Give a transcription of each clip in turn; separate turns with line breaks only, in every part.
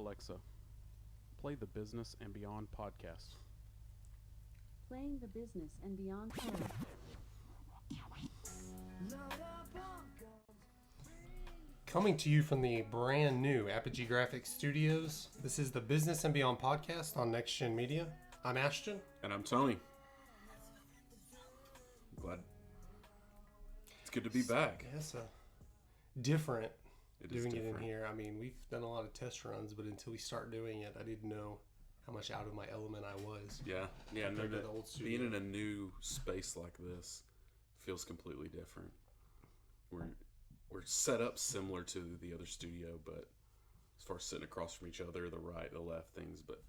Alexa, play the Business and Beyond podcast.
Playing the Business and Beyond podcast.
Coming to you from the brand new Apogee Grafix studios, this is the Business and Beyond podcast on Next Gen Media. I'm Ashton.
And I'm Tony. Glad. It's good to be back.
Yes, different doing it in
different.
here. I mean, we've done a lot of test runs, but until we start doing it, I didn't know how much out of my element I was.
Yeah.
Compared to the old studio.
Being in a new space like this feels completely different. We're set up similar to the other studio, but as far as sitting across from each other, the right, the left things, but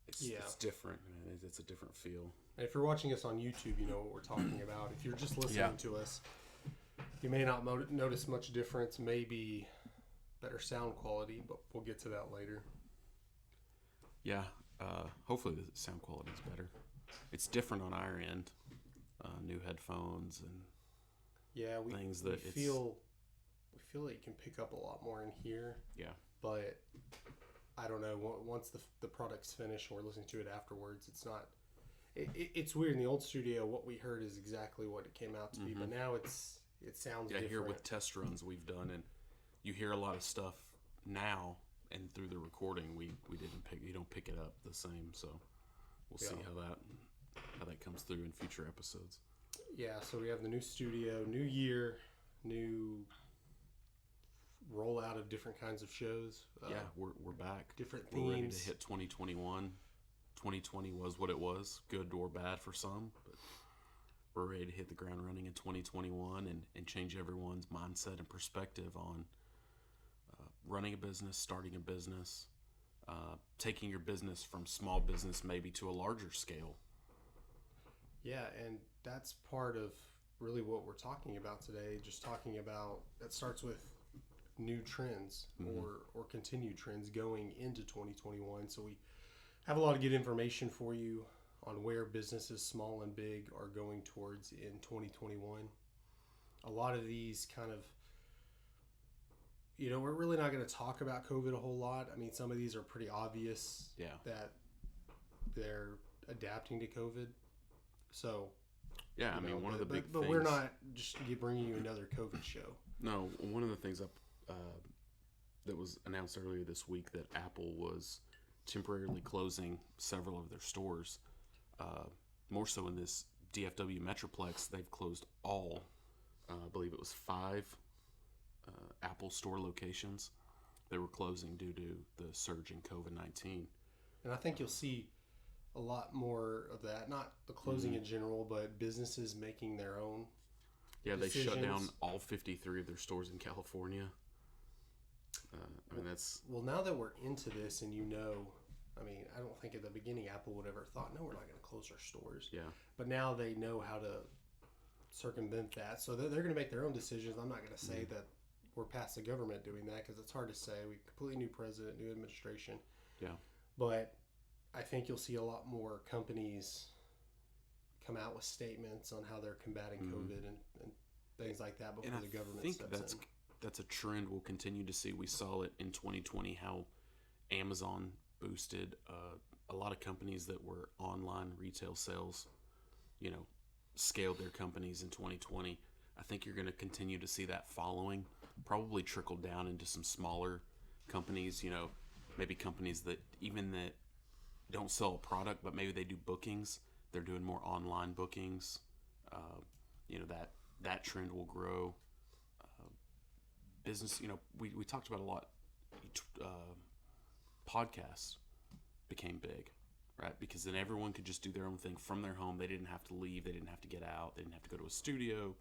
it's different. Man. It's a different feel.
And if you're watching us on YouTube, you know what we're talking about. If you're just listening to us, you may not notice much difference, maybe better sound quality, but we'll get to that later.
Yeah, hopefully the sound quality is better. It's different on our end. New headphones and things that
we feel that you can pick up a lot more in here.
Yeah.
But I don't know, once the product's finished and we're listening to it afterwards, it's not... It's weird. In the old studio, what we heard is exactly what it came out to be, but now it sounds different.
Here with test runs we've done, and you hear a lot of stuff now, and through the recording, you don't pick it up the same. So we'll see how that comes through in future episodes.
Yeah. So we have the new studio, new year, new rollout of different kinds of shows.
We're back.
Different themes.
We're ready to hit 2021. 2020 was what it was, good or bad for some, but we're ready to hit the ground running in 2021 and change everyone's mindset and perspective on running a business, starting a business, taking your business from small business maybe to a larger scale.
Yeah, and that's part of really what we're talking about today, just talking about, that starts with new trends or continued trends going into 2021. So we have a lot of good information for you on where businesses, small and big, are going towards in 2021. A lot of these kind of, we're really not going to talk about COVID a whole lot. I mean, some of these are pretty obvious that they're adapting to COVID. So,
one of the big things.
But we're not just bringing you another COVID show.
No, one of the things that was announced earlier this week that Apple was temporarily closing several of their stores. More so in this DFW Metroplex, they've closed all, I believe it was 5 Apple store locations. They were closing due to the surge in COVID-19.
And I think you'll see a lot more of that, not the closing in general, but businesses making their own decisions.
They shut down all 53 of their stores in California. That's...
Well, now that we're into this and I don't think at the beginning Apple would ever thought, no, we're not going to close our stores.
Yeah.
But now they know how to circumvent that. So they're going to make their own decisions. I'm not going to say that we're past the government doing that because it's hard to say. We completely new president, new administration.
Yeah.
But I think you'll see a lot more companies come out with statements on how they're combating COVID and things like that before the government steps in.
That's a trend we'll continue to see. We saw it in 2020, how Amazon boosted a lot of companies that were online retail sales, scaled their companies in 2020. I think you're going to continue to see that following, probably trickle down into some smaller companies, maybe companies that don't sell a product, but maybe they do bookings. They're doing more online bookings. That trend will grow. Business, we talked about a lot. Podcasts became big, right? Because then everyone could just do their own thing from their home. They didn't have to leave. They didn't have to get out. They didn't have to go to a studio.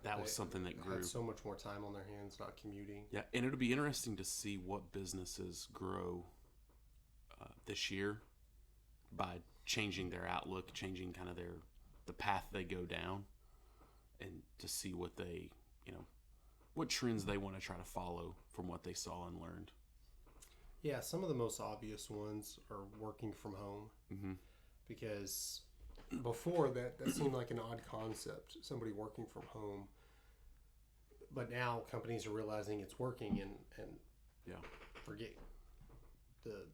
That was something that grew.
Had so much more time on their hands, not commuting.
Yeah, and it'll be interesting to see what businesses grow this year by changing their outlook, changing kind of the path they go down, and to see what they, what trends they want to try to follow from what they saw and learned.
Yeah, some of the most obvious ones are working from home, because before that seemed like an odd concept, somebody working from home. But now companies are realizing it's working and
yeah,
the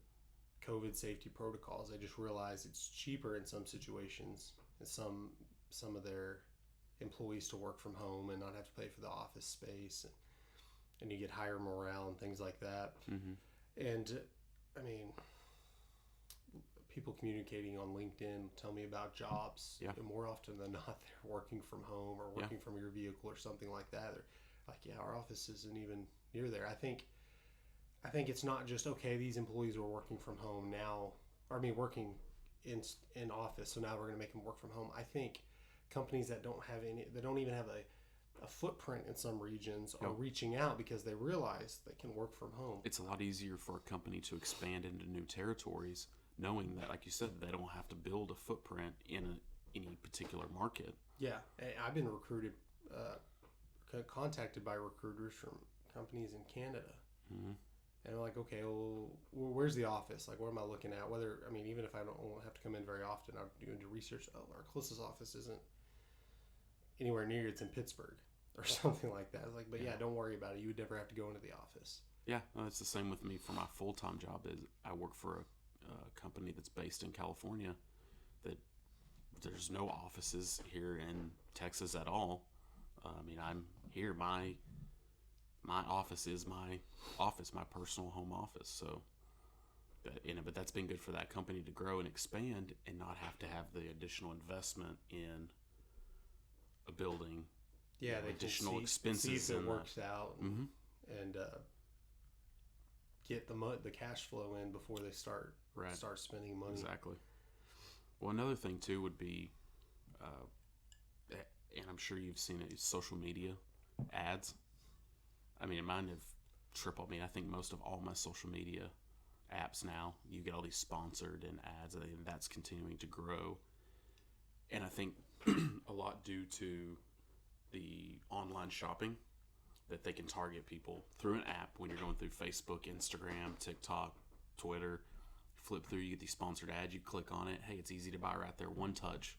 COVID safety protocols. They just realize it's cheaper in some situations and some of their employees to work from home and not have to pay for the office space, and you get higher morale and things like that. And I mean, people communicating on LinkedIn tell me about jobs, and more often than not, they're working from home or working from your vehicle or something like that. They're like, yeah, our office isn't even near there. I think it's not just, okay, these employees were working from home now, or I mean, working in office, so now we're going to make them work from home. I think companies that don't even have a footprint in some regions are reaching out because they realize they can work from home.
It's a lot easier for a company to expand into new territories, knowing that, like you said, they don't have to build a footprint in any particular market. Yeah,
I've been contacted by recruiters from companies in Canada. And I'm like, okay, well, where's the office? Like, what am I looking at? Even if I don't have to come in very often, I'm doing research. Oh, our closest office isn't anywhere near. It's in Pittsburgh or something like that. I was like, but yeah, don't worry about it. You would never have to go into the office.
Yeah, it's the same with me for my full-time job. Is I work for a company that's based in California. That there's no offices here in Texas at all. I'm here. My office is my office, my personal home office. So, but that's been good for that company to grow and expand and not have to have the additional investment in a building.
Yeah, they additional expenses. See if it works out and get the cash flow in before they start spending money.
Exactly. Well, another thing too would be, and I'm sure you've seen it, social media ads. Mine have tripled. I think most of all my social media apps now, you get all these sponsored and ads, and that's continuing to grow. And I think a lot due to the online shopping, that they can target people through an app when you're going through Facebook, Instagram, TikTok, Twitter. Flip through, you get these sponsored ads, you click on it. Hey, it's easy to buy right there, one touch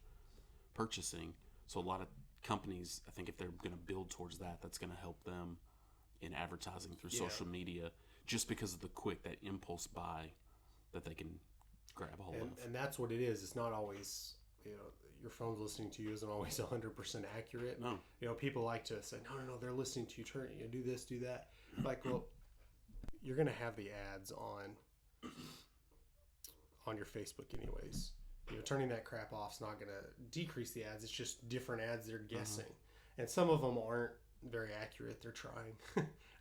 purchasing. So a lot of companies, I think if they're going to build towards that, that's going to help them in advertising through social media, just because of that impulse buy that they can grab a hold of.
And that's what it is. It's not always, your phone's listening to you isn't always 100% accurate.
No.
People like to say, no, they're listening to you. Do this, do that. Like, well, you're going to have the ads on your Facebook anyways. Turning that crap off is not going to decrease the ads. It's just different ads they're guessing. And some of them aren't very accurate. They're trying.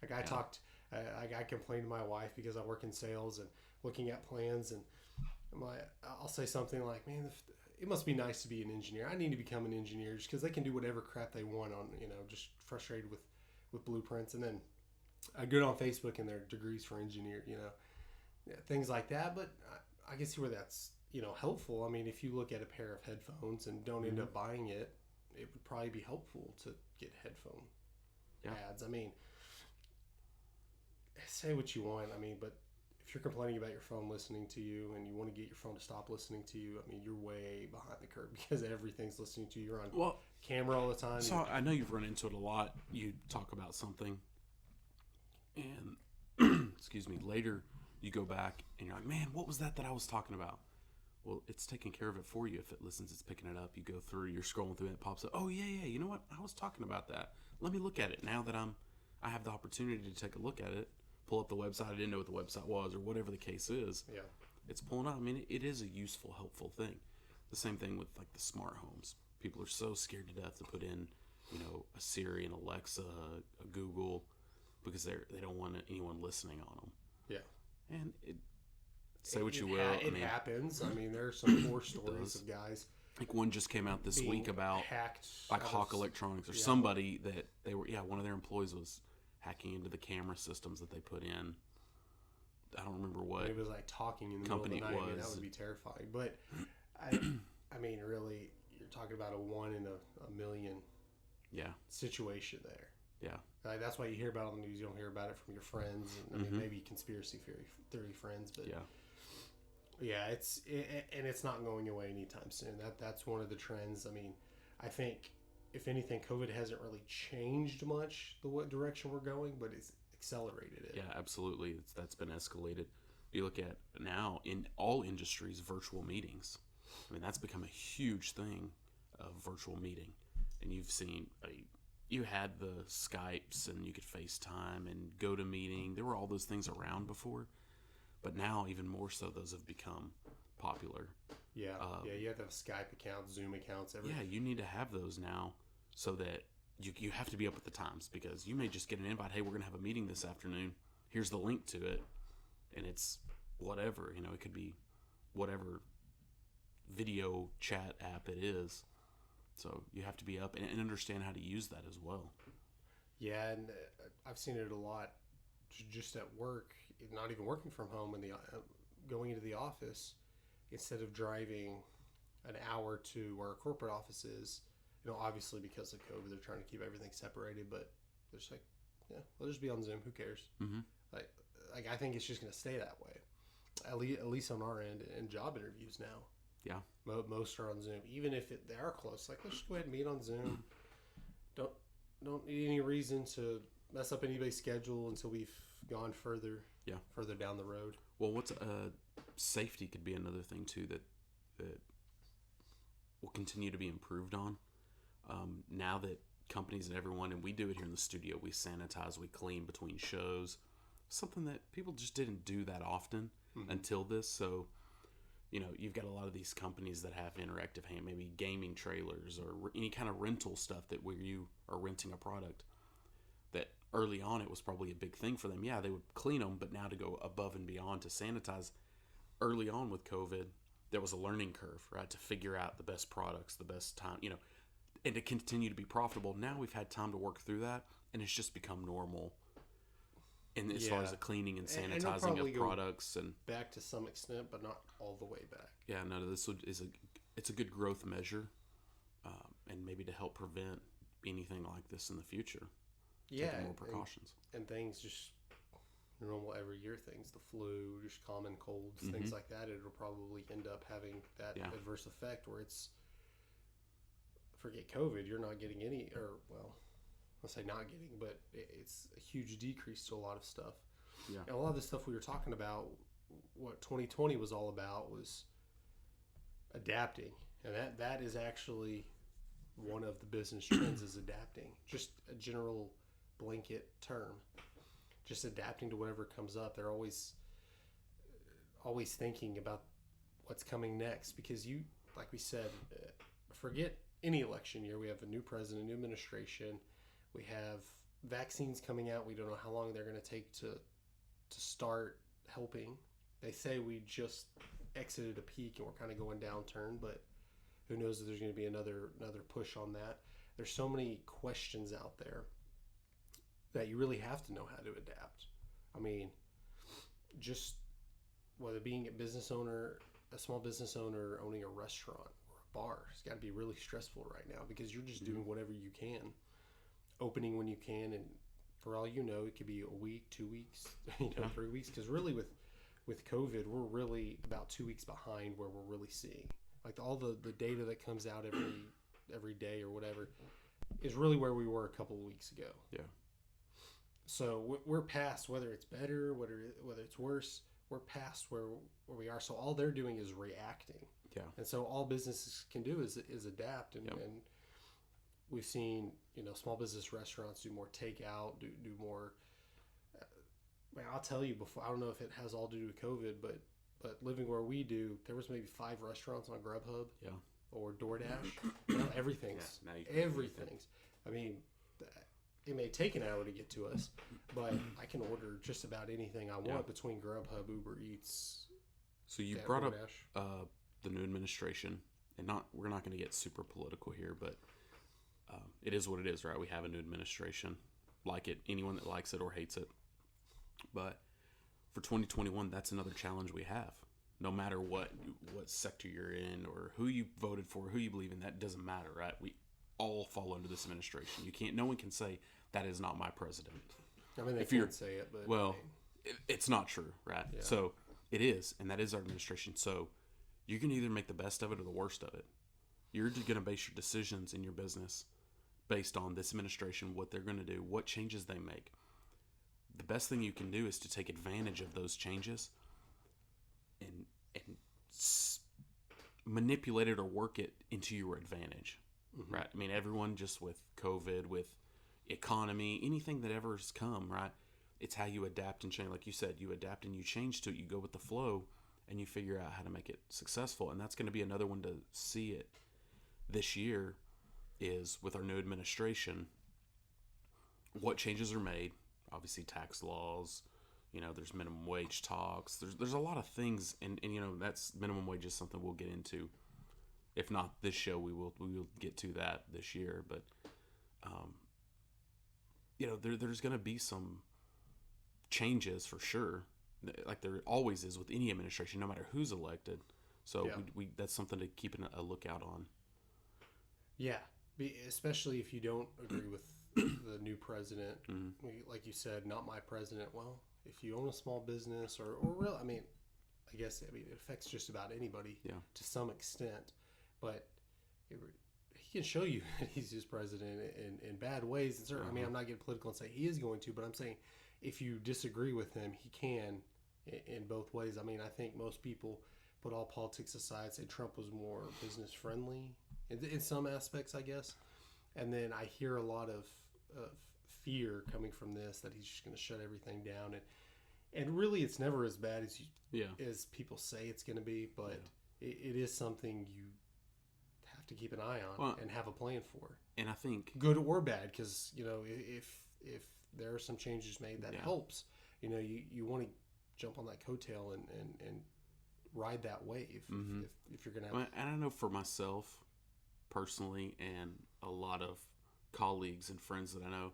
I complained to my wife because I work in sales and looking at plans, and I'll say something like, man, it must be nice to be an engineer. I need to become an engineer just because they can do whatever crap they want on, just frustrated with blueprints. And then I go on Facebook and their degrees for engineer, things like that. But I can see where that's, helpful. If you look at a pair of headphones and don't end up buying it, it would probably be helpful to get headphone ads. Say what you want. But if you're complaining about your phone listening to you and you want to get your phone to stop listening to you, you're way behind the curve because everything's listening to you. You're on camera all the time.
So I know you've run into it a lot. You talk about something and excuse me, later you go back and you're like, man, what was that I was talking about? Well, it's taking care of it for you. If it listens, it's picking it up. You go through, you're scrolling through, and it pops up. Oh yeah, you know what? I was talking about that. Let me look at it now that I have the opportunity to take a look at it. Pull up the website. I didn't know what the website was, or whatever the case is.
Yeah,
it's pulling up. It is a useful, helpful thing. The same thing with like the smart homes. People are so scared to death to put in, a Siri, an Alexa, a Google, because they don't want anyone listening on them.
Yeah,
and say what you will.
It happens. There are some horror stories of guys.
Like one just came out this week about
hacked,
like Hawk Electronics or somebody that they were. Yeah, one of their employees was hacking into the camera systems that they put in. I don't remember what
it was like talking in the
company
middle of the night.
was.
That would be terrifying. But really, you're talking about a 1 in a million. Yeah. Situation there.
Yeah.
That's why you hear about it on the news. You don't hear about it from your friends. And, maybe conspiracy theory friends, but yeah, it's not going away anytime soon. That's one of the trends. I think if anything, COVID hasn't really changed much what direction we're going, but it's accelerated it.
Yeah, absolutely. That's been escalated. You look at now in all industries, virtual meetings. I mean, that's become a huge thing of virtual meeting. And you had the Skypes and you could FaceTime and GoToMeeting. There were all those things around before, but now even more so, those have become popular.
Yeah, you have to have Skype accounts, Zoom accounts, everything.
Yeah, you need to have those now so that you have to be up with the times, because you may just get an invite. Hey, we're going to have a meeting this afternoon. Here's the link to it. And it's whatever, it could be whatever video chat app it is. So you have to be up and understand how to use that as well.
Yeah, and I've seen it a lot just at work, not even working from home, and going into the office, instead of driving an hour to where our corporate office is, obviously because of COVID, they're trying to keep everything separated, but they're just like, yeah, we'll just be on Zoom. Who cares?
Mm-hmm.
Like I think it's just going to stay that way, at least on our end in job interviews now.
Yeah.
Most are on Zoom, even if they are close. Like, let's just go ahead and meet on Zoom. Don't need any reason to mess up anybody's schedule until we've gone further down the road.
Well, what's safety could be another thing too that will continue to be improved on. Now that companies and everyone, and we do it here in the studio, we sanitize, we clean between shows, something that people just didn't do that often until this. So, you've got a lot of these companies that have interactive maybe gaming trailers or any kind of rental stuff that where you are renting a product, that early on it was probably a big thing for them. Yeah, they would clean them, but now to go above and beyond to sanitize, early on with COVID, there was a learning curve, right? To figure out the best products, the best time, and to continue to be profitable. Now we've had time to work through that, and it's just become normal. And as far as the cleaning and sanitizing of products, and
back to some extent, but not all the way back.
Yeah, no, it's a good growth measure, and maybe to help prevent anything like this in the future.
Yeah,
taking more precautions
and things just normal every year things, the flu, just common colds, things like that. It'll probably end up having that adverse effect where it's, forget COVID, you're not getting any, or well, let's say not getting, but it's a huge decrease to a lot of stuff.
Yeah.
And a lot of the stuff we were talking about, what 2020 was all about, was adapting. And that is actually one of the business trends, is adapting. Just a general blanket term. Just adapting to whatever comes up. They're always thinking about what's coming next, because you, like we said, forget any election year. We have a new president, new administration. We have vaccines coming out. We don't know how long they're going to take to start helping. They say we just exited a peak and we're kind of going downturn, but who knows if there's going to be another push on that. There's so many questions out there that you really have to know how to adapt. I mean, just whether being a small business owner, owning a restaurant or a bar, it's got to be really stressful right now, because you're just doing whatever you can, opening when you can, and for all you know, it could be a week, 2 weeks, 3 weeks. Because really, with COVID, we're really about 2 weeks behind where we're really seeing, like, all the data that comes out every day or whatever is really where we were a couple of weeks ago.
Yeah.
So we're past whether it's better, whether it's worse. We're past where we are. So all they're doing is reacting.
Yeah.
And so all businesses can do is adapt. And, and we've seen, small business restaurants do more takeout, do more. I'll tell you before, I don't know if it has all to do with COVID, but living where we do, there was maybe 5 restaurants on Grubhub.
Yeah.
Or DoorDash. Everything's.
Yeah,
everything's. I mean, it may take an hour to get to us, but I can order just about anything I want between Grubhub, Uber Eats.
So you brought up the new administration, and we're not going to get super political here, but it is what it is, right? We have a new administration. Like it, anyone that likes it or hates it. But for 2021, that's another challenge we have. No matter what sector you're in or who you voted for, who you believe in, that doesn't matter, right? We all fall under this administration. No one can say that is not my president.
I mean, they can't say it, but
it's not true, right? Yeah. So it is, and that is our administration. So you can either make the best of it or the worst of it. You're going to base your decisions in your business based on this administration, what they're going to do, what changes they make. The best thing you can do is to take advantage of those changes and manipulate it or work it into your advantage, right? I mean, everyone, just with COVID, with economy, anything that ever has come, right? It's how you adapt and change. Like you said, you adapt and you change to it. You go with the flow and you figure out how to make it successful. And that's going to be another one to see it this year, is with our new administration, what changes are made. Obviously, tax laws, there's minimum wage talks. There's a lot of things, and that's minimum wage is something we'll get into. If not this show, we will get to that this year. But there's going to be some changes for sure, like there always is with any administration, no matter who's elected. So we that's something to keep a lookout on.
Yeah, especially if you don't agree with the new president. Like you said, not my president. Well, if you own a small business or real, I guess it affects just about anybody to some extent. But he can show you that he's just president in bad ways. And certainly, I'm not getting political and say he is going to, but I'm saying if you disagree with him, he can in both ways. I think most people put all politics aside, say Trump was more business friendly in some aspects, I guess. And then I hear a lot of fear coming from this, that he's just going to shut everything down. And really, it's never as bad as people say it's going to be. But it is something you have to keep an eye on and have a plan for. And
I think
good or bad, because if there are some changes made, that helps. You want to jump on that coattail and ride that wave if you're going to have.
And I know for myself personally, and a lot of colleagues and friends that I know,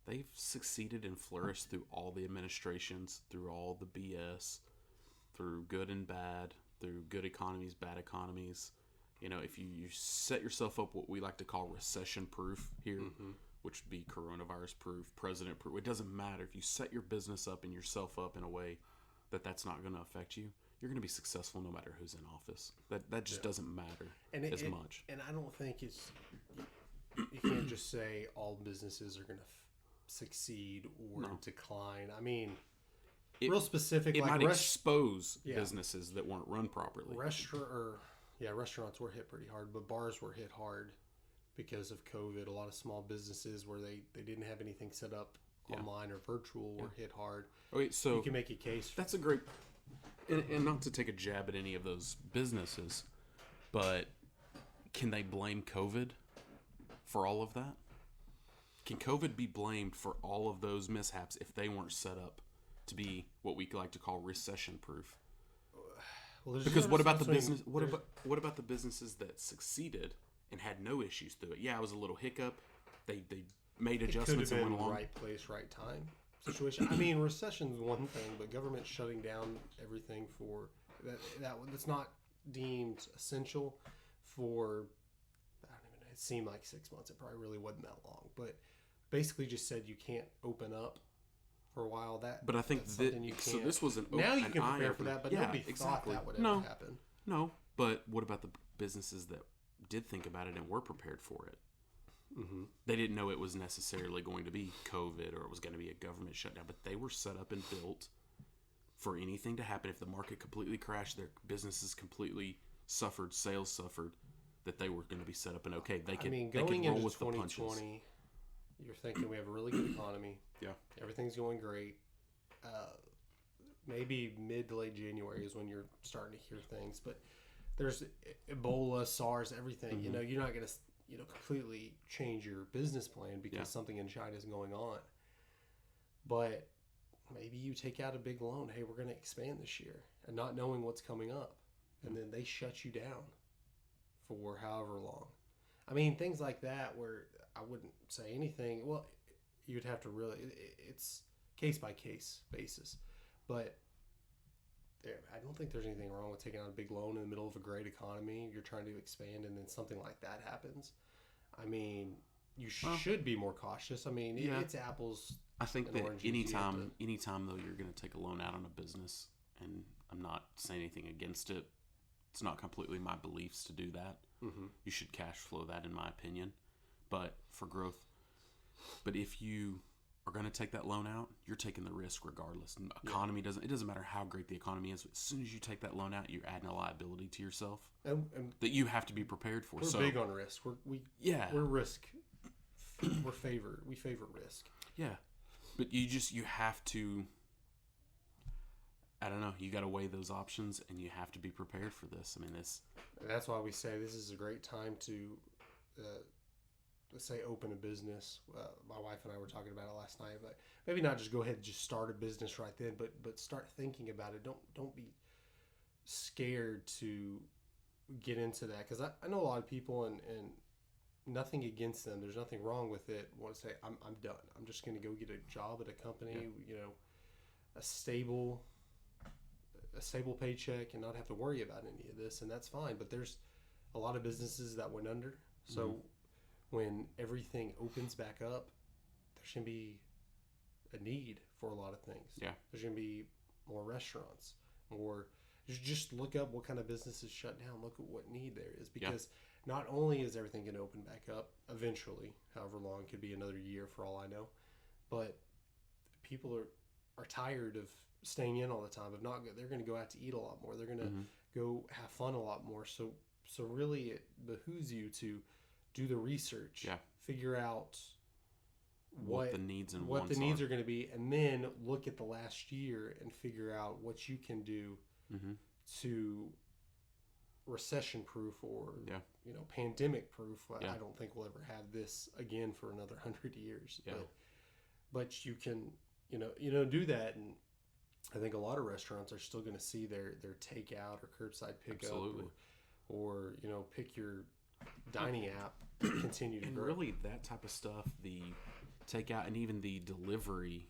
they've succeeded and flourished through all the administrations, through all the BS, through good and bad, through good economies, bad economies. If you set yourself up what we like to call recession proof here, which would be coronavirus proof, president proof, it doesn't matter. If you set your business up and yourself up in a way that's not going to affect you, you're going to be successful no matter who's in office. That just doesn't matter as much.
And I don't think you can't just say all businesses are going to succeed or decline. Real specific.
It might expose businesses that weren't run properly.
Restaurants were hit pretty hard, but bars were hit hard because of COVID. A lot of small businesses where they didn't have anything set up online or virtual were hit hard.
Okay, so
you can make a case.
That's a great, and not to take a jab at any of those businesses, but can they blame COVID for all of that? Can COVID be blamed for all of those mishaps if they weren't set up to be what we like to call recession proof?
Well,
because what about the business? What about the businesses that succeeded and had no issues through it? Yeah, it was a little hiccup. They made adjustments and went along.
Right place, right time situation. Recession's one thing, but government shutting down everything for that's not deemed essential for. I don't even know. It seemed like 6 months. It probably really wasn't that long, but basically just said you can't open up for a while.
But I think so. This was
now you can prepare for that, but nobody thought that would ever happen.
No, but what about the businesses that did think about it and were prepared for it? They didn't know it was necessarily going to be COVID or it was going to be a government shutdown, but they were set up and built for anything to happen. If the market completely crashed, their businesses completely suffered, sales suffered, that they were going to be set up and okay. They could roll with the punches.
2020, you're thinking we have a really good economy.
Yeah,
everything's going great. Maybe mid to late January is when you're starting to hear things, but there's Ebola, SARS, everything. You're not going to completely change your business plan because something in China is going on. But maybe you take out a big loan. Hey, we're going to expand this year, and not knowing what's coming up, and then they shut you down for however long. Things like that where I wouldn't say anything. Well, you'd have to really. It's case by case basis, but. I don't think there's anything wrong with taking out a big loan in the middle of a great economy. You're trying to expand, and then something like that happens. You should be more cautious. It's apples.
I think that anytime though you're going to take a loan out on a business, and I'm not saying anything against it. It's not completely my beliefs to do that. You should cash flow that, in my opinion, but for growth. But if you are going to take that loan out, you're taking the risk regardless. And economy it doesn't matter how great the economy is. As soon as you take that loan out, you're adding a liability to yourself
and
that you have to be prepared for.
We're big on risk. We're risk. We favor risk.
Yeah. But you have to, I don't know, you got to weigh those options and you have to be prepared for this. I mean,
that's why we say this is a great time to, let's say, open a business. My wife and I were talking about it last night, but maybe not just go ahead and just start a business right then, but start thinking about it. Don't be scared to get into that, because I know a lot of people, and nothing against them. There's nothing wrong with it. Want to say I'm done. I'm just going to go get a job at a company, a stable paycheck, and not have to worry about any of this, and that's fine. But there's a lot of businesses that went under. So when everything opens back up, there's going to be a need for a lot of things.
Yeah.
There's going to be more restaurants, or just look up what kind of businesses shut down. Look at what need there is, because not only is everything going to open back up eventually, however long, it could be another year for all I know, but people are tired of staying in all the time. They're going to go out to eat a lot more. They're going to go have fun a lot more. So really, it behooves you to do the research, figure out what the needs and what the needs are going to be, and then look at the last year and figure out what you can do to recession proof or pandemic proof. I don't think we'll ever have this again for another 100 years. But you can do that, and I think a lot of restaurants are still going to see their takeout or curbside pickup, or pick your dining app continue to grow.
Really, that type of stuff, the takeout and even the delivery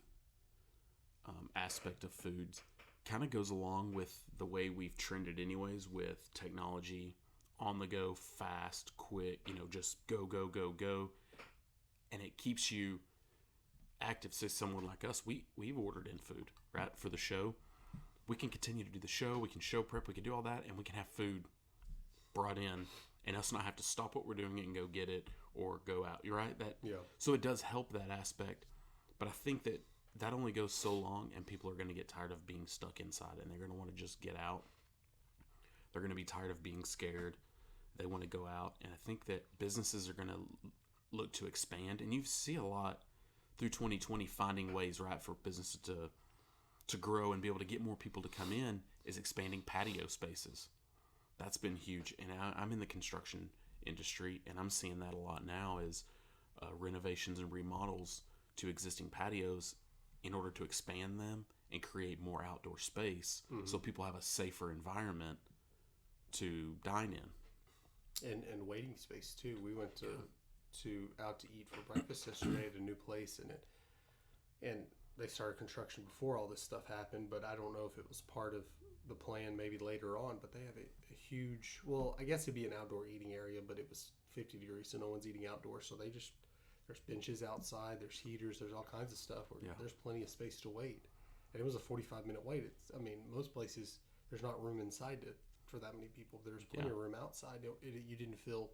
aspect of foods, kind of goes along with the way we've trended anyways, with technology, on the go, fast, quick, just go, and it keeps you active. Say someone like us, we've ordered in food, right, for the show. We can continue to do the show, we can show prep, we can do all that, and we can have food brought in and us not have to stop what we're doing and go get it or go out. You're right? So it does help that aspect, but I think that only goes so long, and people are going to get tired of being stuck inside, and they're going to want to just get out. They're going to be tired of being scared. They want to go out, and I think that businesses are going to look to expand, and you see a lot through 2020 finding ways, right, for businesses to grow and be able to get more people to come in, is expanding patio spaces. That's been huge, and I'm in the construction industry, and I'm seeing that a lot now, is renovations and remodels to existing patios in order to expand them and create more outdoor space, so people have a safer environment to dine in.
And waiting space too. We went out to eat for breakfast yesterday at a new place, and they started construction before all this stuff happened, but I don't know if it was part of the plan maybe later on. But they have a huge, well, I guess it'd be an outdoor eating area, but it was 50 degrees, so no one's eating outdoors. So there's benches outside, there's heaters, there's all kinds of stuff where there's plenty of space to wait. And it was a 45-minute wait. Most places there's not room inside for that many people. There's plenty of room outside. You didn't feel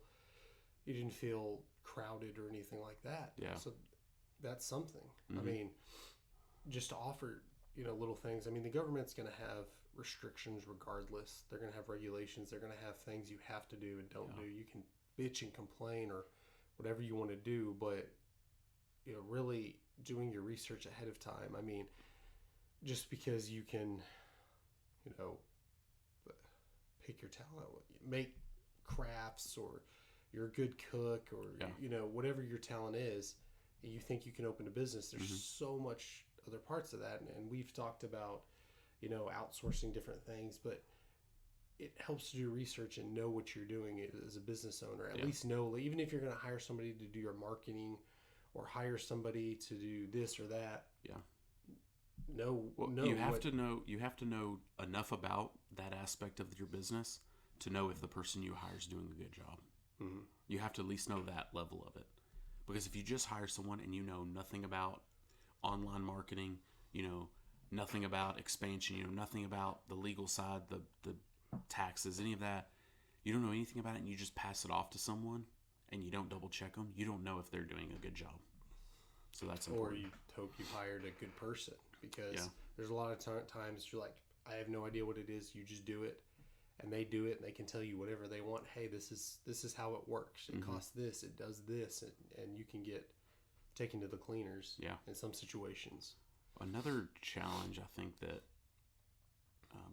crowded or anything like that. So that's something. I mean, just to offer little things. I mean, the government's going to have restrictions regardless. They're going to have regulations. They're going to have things you have to do and don't do. You can bitch and complain or whatever you want to do, but really doing your research ahead of time. I mean, just because you can pick your talent, make crafts, or you're a good cook, or whatever your talent is, and you think you can open a business, there's so much other parts of that, and we've talked about outsourcing different things, but it helps to do research and know what you're doing as a business owner. At least know, even if you're going to hire somebody to do your marketing or hire somebody to do this or that. You have to know enough about that aspect of your business to know if the person you hire is doing a good job. You have to at least know that level of it, because if you just hire someone and you know nothing about online marketing, nothing about expansion, nothing about the legal side, the taxes, any of that, you don't know anything about it, and you just pass it off to someone and you don't double check them, you don't know if they're doing a good job.
So that's
or
important.
you hope you hired a good person, because
Yeah.
there's a lot of times you're like, I have no idea what it is. You just do it, and they do it, and they can tell you whatever they want. Hey, this is how it works. It costs this. It does this, and you can get taken to the cleaners.
Yeah.
In some situations.
Another challenge I think that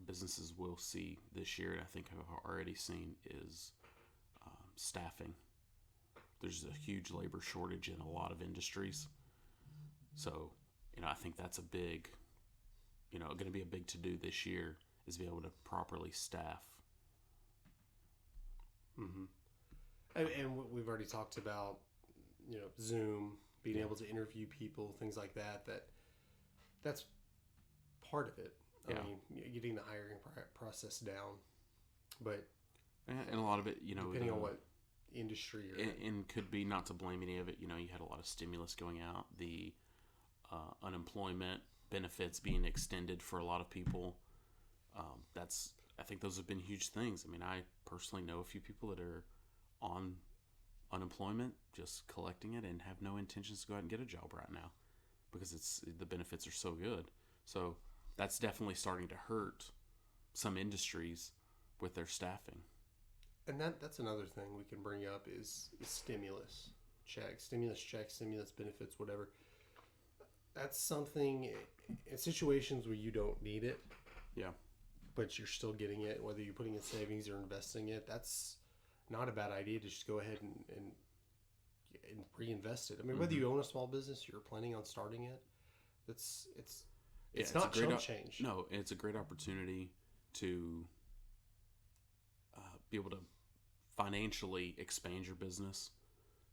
businesses will see this year, and I think I've already seen, is staffing. There's a huge labor shortage in a lot of industries. So, I think that's a big, going to be a big to-do this year, is be able to properly staff.
Mm-hmm. And we've already talked about, Zoom, being able to interview people, things like that. That's part of it. I mean, getting the hiring process down. But
And a lot of it,
depending on what industry you're in.
And could be, not to blame any of it, you had a lot of stimulus going out, the unemployment benefits being extended for a lot of people. I think those have been huge things. I mean, I personally know a few people that are on unemployment, just collecting it, and have no intentions to go out and get a job right now because the benefits are so good. So that's definitely starting to hurt some industries with their staffing.
And that's another thing we can bring up is stimulus checks, stimulus benefits, whatever. That's something in situations where you don't need it.
Yeah.
But you're still getting it, whether you're putting in savings or investing it. That's not a bad idea to just go ahead and reinvest it. I mean, whether you own a small business, you're planning on starting it, it's not chump change.
No, it's a great opportunity to be able to financially expand your business,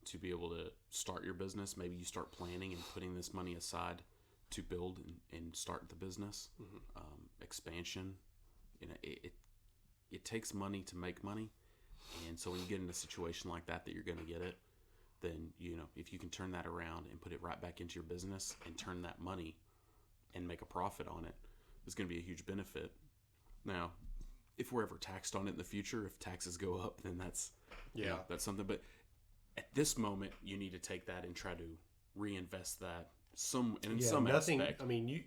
to be able to start your business. Maybe you start planning and putting this money aside to build and start the business. Expansion. It takes money to make money, and so when you get in a situation like that you're going to get it, then if you can turn that around and put it right back into your business and turn that money and make a profit on it, it's going to be a huge benefit. Now, if we're ever taxed on it in the future, if taxes go up, then that's that's something. But at this moment, you need to take that and try to reinvest that some aspect.
I mean, you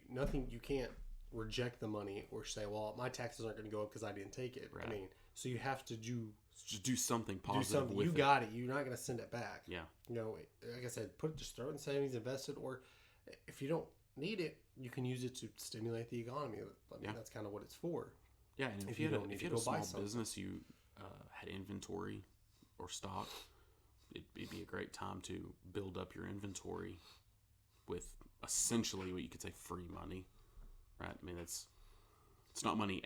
can't reject the money or say, well, my taxes aren't going to go up because I didn't take it.
Right.
I mean, so you have to
just do something positive with
you
it.
got it. You're not going to send it back.
Yeah.
Like I said, just throw it in savings, invest it, or if you don't need it, you can use it to stimulate the economy. I mean, that's kind of what it's for.
Yeah, and if you had a small business, you had inventory or stock, it'd be a great time to build up your inventory with essentially what you could say free money, right? I mean, it's not money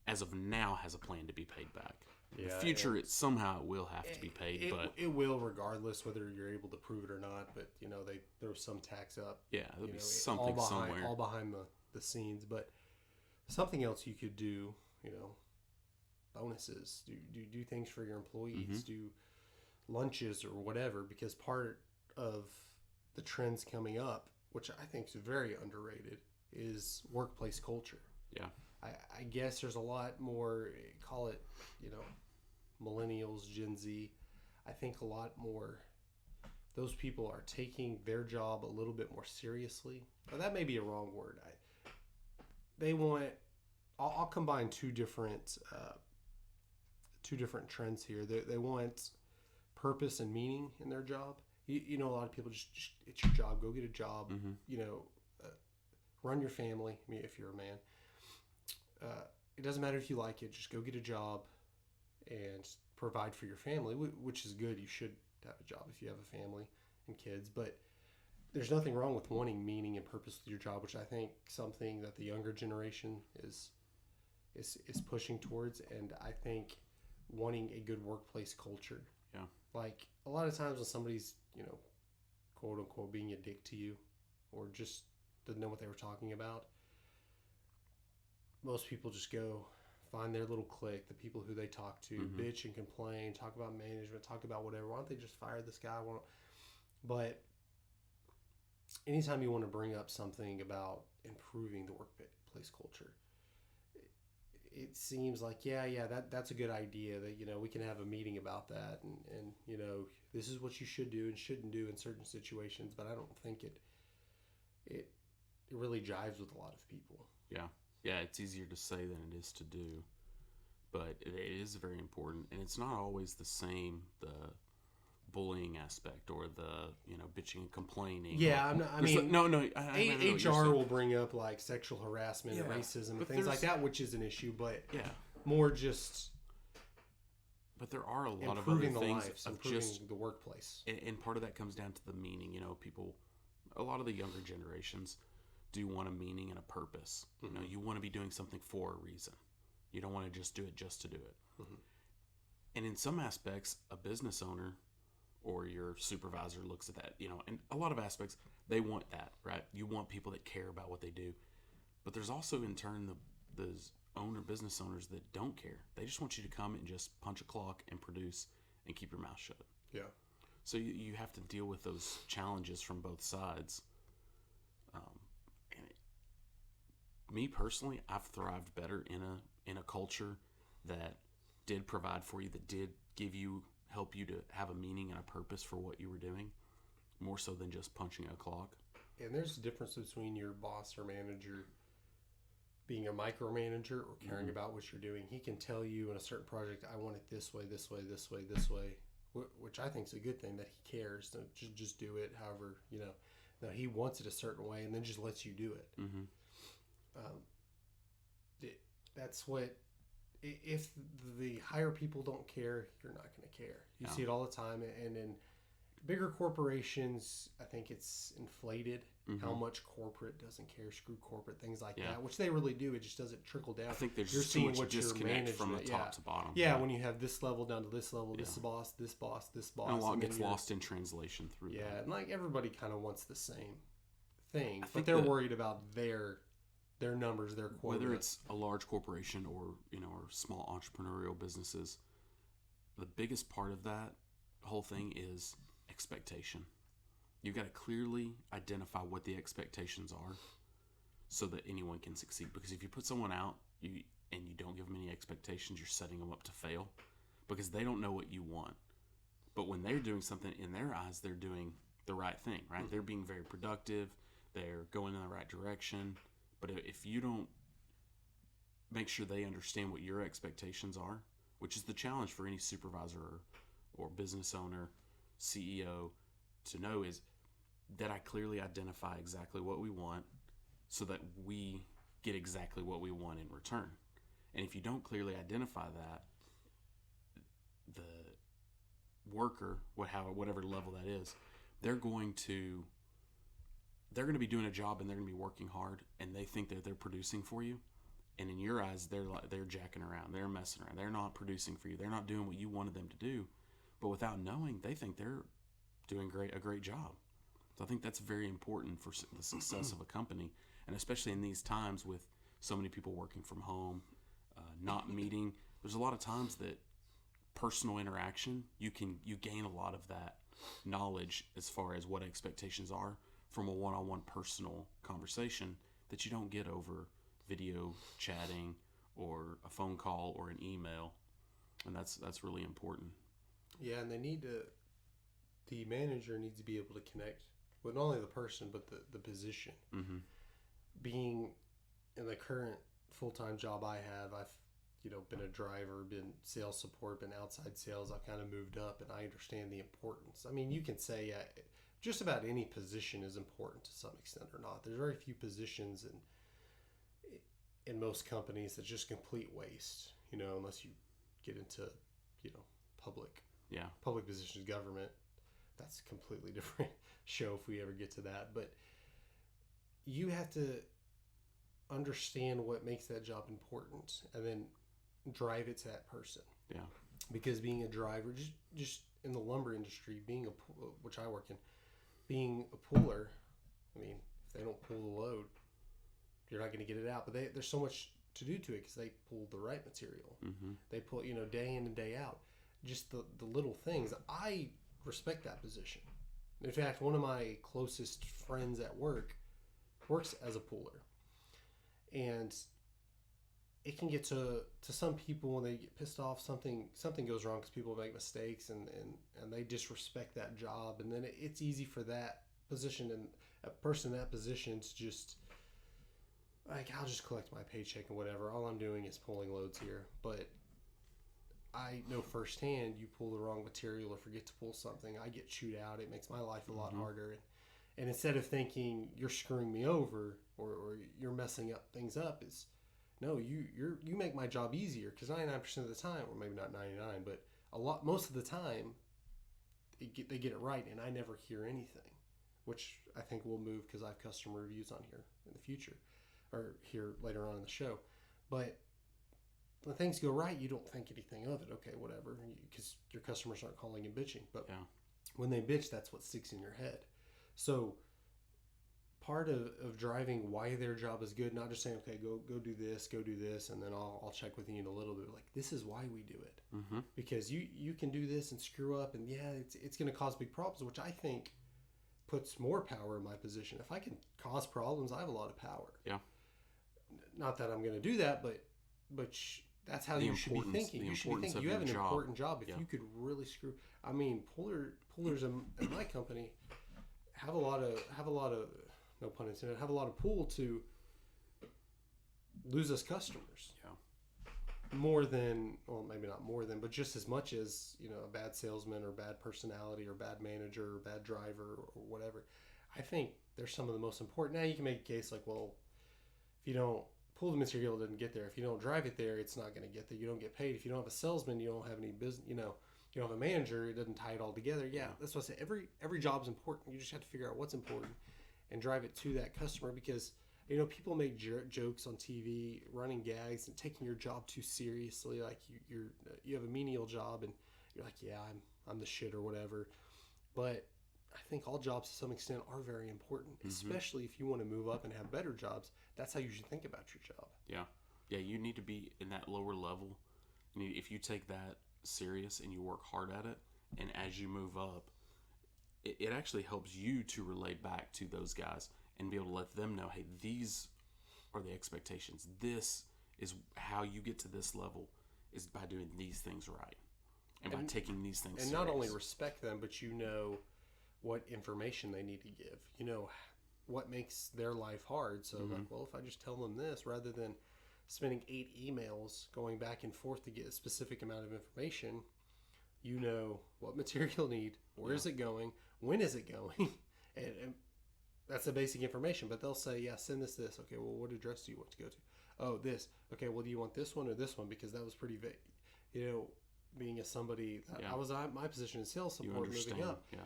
as of now has a plan to be paid back. In the future, it somehow will have to be paid, but
it will regardless whether you're able to prove it or not. But they throw some tax up.
Yeah, there'll be something somewhere,
all behind the scenes. But something else you could do, bonuses, do things for your employees, do lunches or whatever, because part of the trends coming up, which I think is very underrated, is workplace culture.
Yeah.
I guess there's a lot more, call it, millennials, Gen Z. I think a lot more, those people are taking their job a little bit more seriously. Now, that may be a wrong word. I'll combine two different trends here. They want purpose and meaning in their job. A lot of people just it's your job. Go get a job. Run your family. I mean, if you're a man, it doesn't matter if you like it. Just go get a job and provide for your family, which is good. You should have a job if you have a family and kids. But there's nothing wrong with wanting meaning and purpose with your job, which I think something that the younger generation is pushing towards. And I think wanting a good workplace culture.
Yeah.
Like a lot of times when somebody's, quote unquote, being a dick to you or just didn't know what they were talking about, most people just go find their little clique, the people who they talk to, bitch and complain, talk about management, talk about whatever. Why don't they just fire this guy? But anytime you want to bring up something about improving the workplace culture, it seems like, that's a good idea, that, we can have a meeting about that, and this is what you should do and shouldn't do in certain situations, but I don't think it really jives with a lot of people.
Yeah, it's easier to say than it is to do, but it is very important, and it's not always the same, the bullying aspect or the bitching and complaining.
Yeah, HR
will
will bring up like sexual harassment and racism and things like that, which is an issue, but more just.
But there are a lot of other
improving the
things
lives,
of
improving
just
the workplace,
and part of that comes down to the meaning. People, a lot of the younger generations do want a meaning and a purpose.
Mm-hmm.
You want to be doing something for a reason. You don't want to just do it just to do it.
Mm-hmm.
And in some aspects, a business owner or your supervisor looks at that, and a lot of aspects, they want that, right? You want people that care about what they do. But there's also, in turn, those business owners that don't care. They just want you to come and just punch a clock and produce and keep your mouth shut.
Yeah.
So you have to deal with those challenges from both sides. Me personally, I've thrived better in a culture that did provide for you, that did help you to have a meaning and a purpose for what you were doing, more so than just punching a clock.
And there's a difference between your boss or manager being a micromanager or caring about what you're doing. He can tell you in a certain project, I want it this way, this way, this way, this way, which I think is a good thing, that he cares. To just do it however, Now he wants it a certain way and then just lets you do it.
Mm-hmm.
That's what. If the higher people don't care, you're not going to care. You see it all the time, and in bigger corporations, I think it's inflated how much corporate doesn't care, screw corporate, things like that, which they really do. It just doesn't trickle down.
I think there's
you're
too
seeing
much
what
disconnect from the top to bottom.
Yeah, when you have this level down to this level, this boss, this boss, this boss,
and a lot gets lost in translation through that.
Yeah, and like everybody kind of wants the same thing, but they're worried about their numbers, their quota.
Whether it's a large corporation or or small entrepreneurial businesses, the biggest part of that whole thing is expectation. You've got to clearly identify what the expectations are so that anyone can succeed. Because if you put someone out and you don't give them any expectations, you're setting them up to fail because they don't know what you want. But when they're doing something, in their eyes, they're doing the right thing, right? They're being very productive. They're going in the right direction. But if you don't make sure they understand what your expectations are, which is the challenge for any supervisor or business owner, CEO, to know, is that I clearly identify exactly what we want so that we get exactly what we want in return. And if you don't clearly identify that, the worker, whatever level that is, they're going to be doing a job and they're going to be working hard, and they think that they're producing for you, and in your eyes they're jacking around, they're messing around, they're not producing for you, they're not doing what you wanted them to do, but without knowing, they think they're doing a great job. So I think that's very important for the success of a company, and especially in these times with so many people working from home, not meeting. There's a lot of times that personal interaction, you gain a lot of that knowledge as far as what expectations are from a one-on-one personal conversation that you don't get over video chatting or a phone call or an email, and that's really important.
Yeah, and the manager needs to be able to connect with not only the person but the position.
Mm-hmm.
Being in the current full-time job I have, I've been a driver, been sales support, been outside sales. I've kind of moved up, and I understand the importance. I mean, you can say just about any position is important to some extent or not. There's very few positions in most companies that's just complete waste, unless you get into, public positions, government. That's a completely different show if we ever get to that. But you have to understand what makes that job important and then drive it to that person.
Yeah.
Because being a driver, just in the lumber industry, which I work in, being a puller, I mean, if they don't pull the load, you're not going to get it out. But there's so much to do to it because they pull the right material.
Mm-hmm.
They pull, day in and day out. Just the little things. I respect that position. In fact, one of my closest friends at work works as a puller. And it can get to some people when they get pissed off, something goes wrong because people make mistakes and they disrespect that job, and then it's easy for that position and a person in that position to just like, I'll just collect my paycheck and whatever. All I'm doing is pulling loads here. But I know firsthand, you pull the wrong material or forget to pull something, I get chewed out. It makes my life a lot harder. And instead of thinking you're screwing me over or you're messing up things up, it's no, you make my job easier, because 99% of the time, or maybe not 99, but most of the time, they get it right, and I never hear anything, which I think will move because I have customer reviews on here in the future, or here later on in the show. But when things go right, you don't think anything of it. Okay, whatever, because your customers aren't calling and bitching. But when they bitch, that's what sticks in your head. So part of driving why their job is good, not just saying, okay, go do this, and then I'll check with you in a little bit. Like, this is why we do it. Because you can do this and screw up, and it's going to cause big problems, which I think puts more power in my position. If I can cause problems, I have a lot of power. Yeah. Not that I'm going to do that, but that's how you should be thinking. You should be thinking you have an important job. If you could really screw, I mean, pullers in my company have a lot of no pun intended, have a lot of pull to lose us customers. Yeah. More than, well, maybe not more than, but just as much as, a bad salesman or bad personality or bad manager or bad driver or whatever. I think they're some of the most important. Now you can make a case like, well, if you don't pull the material, it doesn't get there. If you don't drive it there, it's not going to get there. You don't get paid. If you don't have a salesman, you don't have any business, you don't have a manager, it doesn't tie it all together. Yeah, that's what I say. Every job's important. You just have to figure out what's important and drive it to that customer, because people make jokes on TV, running gags, and taking your job too seriously. Like you have a menial job, and you're like, yeah, I'm the shit or whatever. But I think all jobs to some extent are very important, especially if you want to move up and have better jobs. That's how you should think about your job.
Yeah. You need to be in that lower level. If you take that serious and you work hard at it, and as you move up, it actually helps you to relate back to those guys and be able to let them know, hey, these are the expectations. This is how you get to this level, is by doing these things right and by taking these things serious.
And not only respect them, but what information they need to give. What makes their life hard. So like, well, if I just tell them this, rather than spending 8 emails going back and forth to get a specific amount of information, what material need, where is it going, when is it going, and that's the basic information. But they'll say, yeah, send this. Okay, well, what address do you want to go to? Oh, this. Okay, well, do you want this one or this one? Because that was pretty vague. Being as somebody, I was at my position in sales support moving up. Yeah.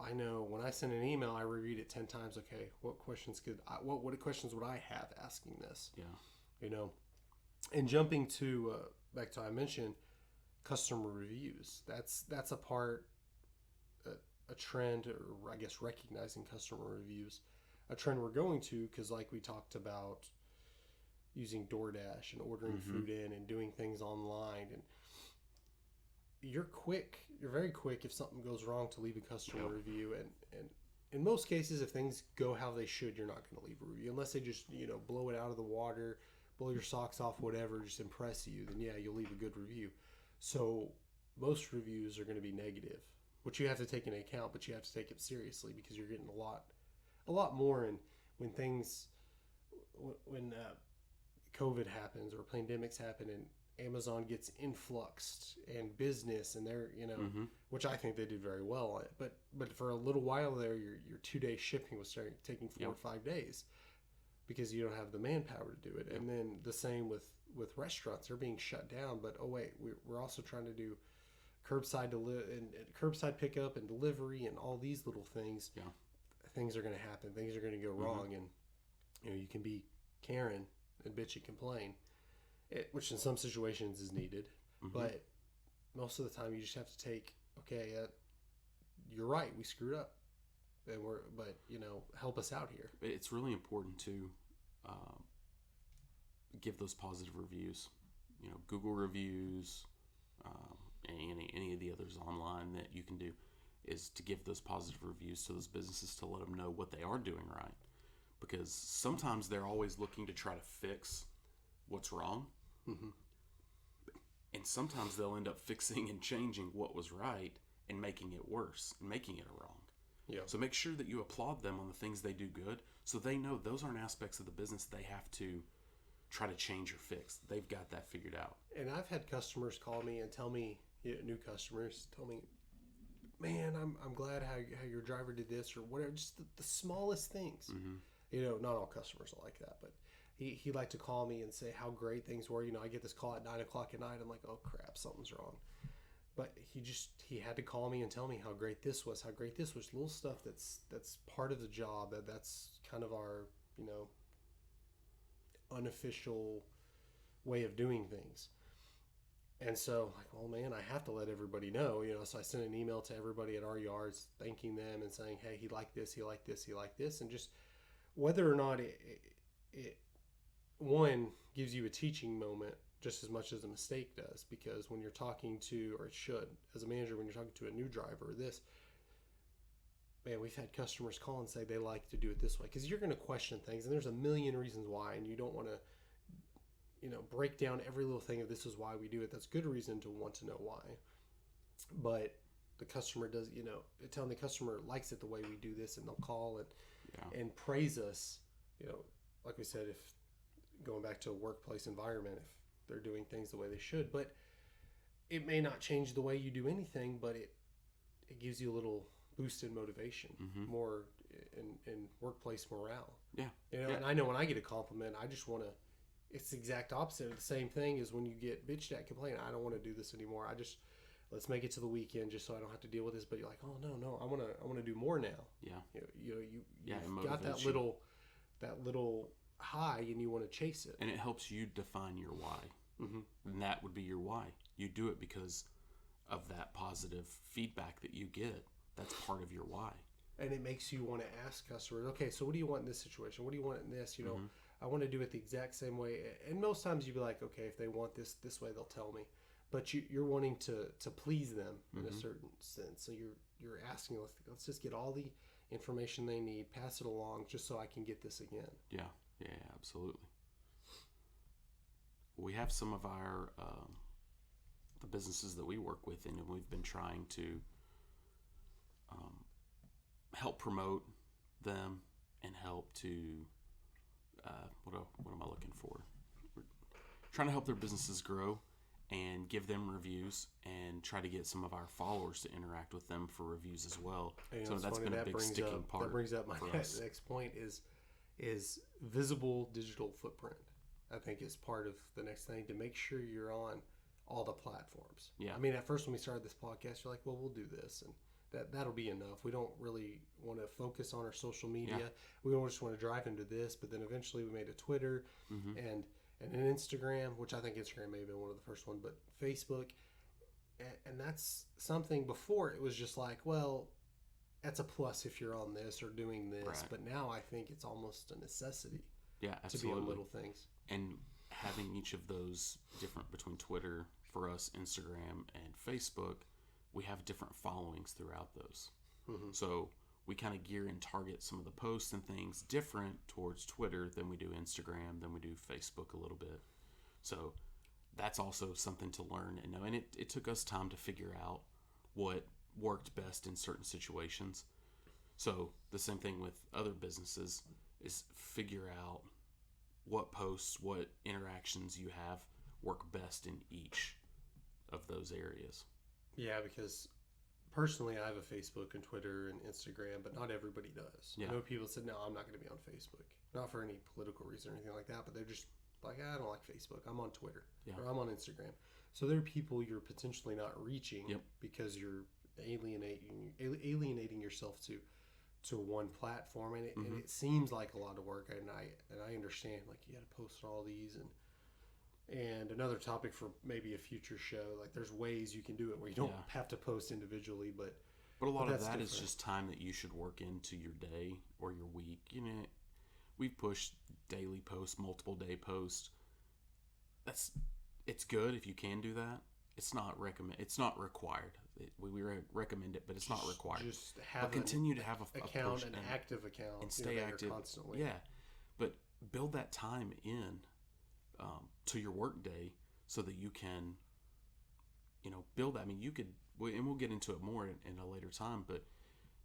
I know when I send an email, I reread it 10 times. Okay, what questions what questions would I have asking this? Yeah. And jumping to back to I mentioned customer reviews. That's a part, a trend, or I guess recognizing customer reviews, a trend we're going to, because like we talked about using DoorDash and ordering food in and doing things online, and you're very quick if something goes wrong to leave a customer review, and in most cases, if things go how they should, you're not going to leave a review unless they just blow it out of the water, blow your socks off, whatever, just impress you. Then you'll leave a good review. So most reviews are going to be negative, which you have to take into account, but you have to take it seriously, because you're getting a lot more. And when COVID happens or pandemics happen and Amazon gets influxed and business, and they're which I think they did very well on it, but for a little while there, your 2-day shipping was taking 4 or 5 days, because you don't have the manpower to do it. And then the same with restaurants, they're being shut down, but oh wait, we're also trying to do curbside and curbside pickup and delivery and all these little things. Things are going to happen, things are going to go wrong, and you can be Karen and bitch and complain, which in some situations is needed, but most of the time you just have to take, okay, you're right, we screwed up, and but help us out here.
It's really important to give those positive reviews, Google reviews, any of the others online that you can do, is to give those positive reviews to those businesses, to let them know what they are doing right, because sometimes they're always looking to try to fix what's wrong,
Mm-hmm.
And sometimes they'll end up fixing and changing what was right and making it worse and making it wrong.
Yeah.
So make sure that you applaud them on the things they do good, so they know those aren't aspects of the business they have to try to change or fix. They've got that figured out.
And I've had customers call me and tell me, new customers tell me, man, I'm glad how your driver did this or whatever, just the smallest things.
Mm-hmm.
You know, not all customers are like that, but he liked to call me and say how great things were. You know, I get this call at 9 o'clock at night. I'm like, oh crap, something's wrong. But he had to call me and tell me how great this was, little stuff that's part of the job. That's kind of our, you know, unofficial way of doing things. And so, like, well, man, I have to let everybody know, you know. So I sent an email to everybody at our yards thanking them and saying, hey, he liked this, he liked this, he liked this. And just whether or not it one, gives you a teaching moment just as much as a mistake does. Because when you're talking to, or it should, as a manager, when you're talking to a new driver or this, man, we've had customers call and say they like to do it this way. Because you're going to question things, and there's a million reasons why, and you don't want to, you know, break down every little thing of this is why we do it. That's good reason to want to know why. But the customer does, you know, telling the customer likes it the way we do this, and they'll call and praise us. You know, like we said, if going back to a workplace environment, if they're doing things the way they should, but it may not change the way you do anything, but it gives you a little boost in motivation, more in workplace morale.
Yeah.
You know, and I know when I get a compliment, I just want to, it's the exact opposite of the same thing as when you get bitched at, complain, I don't want to do this anymore. Let's make it to the weekend just so I don't have to deal with this. But you're like, oh no, I want to do more now.
Yeah.
You've got that little high, and you want to chase it.
And it helps you define your why. Mm-hmm. And that would be your why. You do it because of that positive feedback that you get. That's part of your why.
And it makes you want to ask customers, okay, so what do you want in this situation? What do you want in this? You know, I want to do it the exact same way. And most times you'd be like, okay, if they want this way, they'll tell me. But you're wanting to please them in a certain sense. So you're asking, let's just get all the information they need, pass it along, just so I can get this again.
Yeah, absolutely. We have some of our the businesses that we work with, and we've been trying to help promote them and help to what am I looking for? We're trying to help their businesses grow and give them reviews, and try to get some of our followers to interact with them for reviews as well. So that's
funny,
been a big sticking part.
That brings up my
us.
next point is visible digital footprint. I think is part of the next thing, to make sure you're on all the platforms.
Yeah.
I mean, at first when we started this podcast, you're like, well, we'll do this, and that'll be enough. We don't really want to focus on our social media. Yeah. We don't just want to drive into this, but then eventually we made a Twitter and an Instagram, which I think Instagram may have been one of the first ones, but Facebook. And that's something before it was just like, well, that's a plus if you're on this or doing this. Right. But now I think it's almost a necessity to be on little things.
And having each of those different between Twitter, for us, Instagram, and Facebook, we have different followings throughout those. So we kind of gear and target some of the posts and things different towards Twitter than we do Instagram, than we do Facebook a little bit. So that's also something to learn and know. And it took us time to figure out what worked best in certain situations. So the same thing with other businesses is figure out what posts, what interactions you have work best in each of those areas.
Yeah, because personally, I have a Facebook and Twitter and Instagram, but not everybody does. Yeah. I know people said, no, I'm not going to be on Facebook. Not for any political reason or anything like that, but they're just like, I don't like Facebook. I'm on Twitter or I'm on Instagram. So there are people you're potentially not reaching because you're alienating yourself to one platform, and it seems like a lot of work, and I understand, like, you got to post all these, and another topic for maybe a future show, like there's ways you can do it where you don't have to post individually, but
a lot of that is just time that you should work into your day or your week. You know, we've pushed daily posts, multiple day posts. It's good if you can do that. It's not required. We recommend it, but it's not required.
Just have
continue to have a
account, an active account,
and stay active
constantly.
Yeah, but build that time in to your work day so that you can, build that. I mean, you could, and we'll get into it more in a later time, but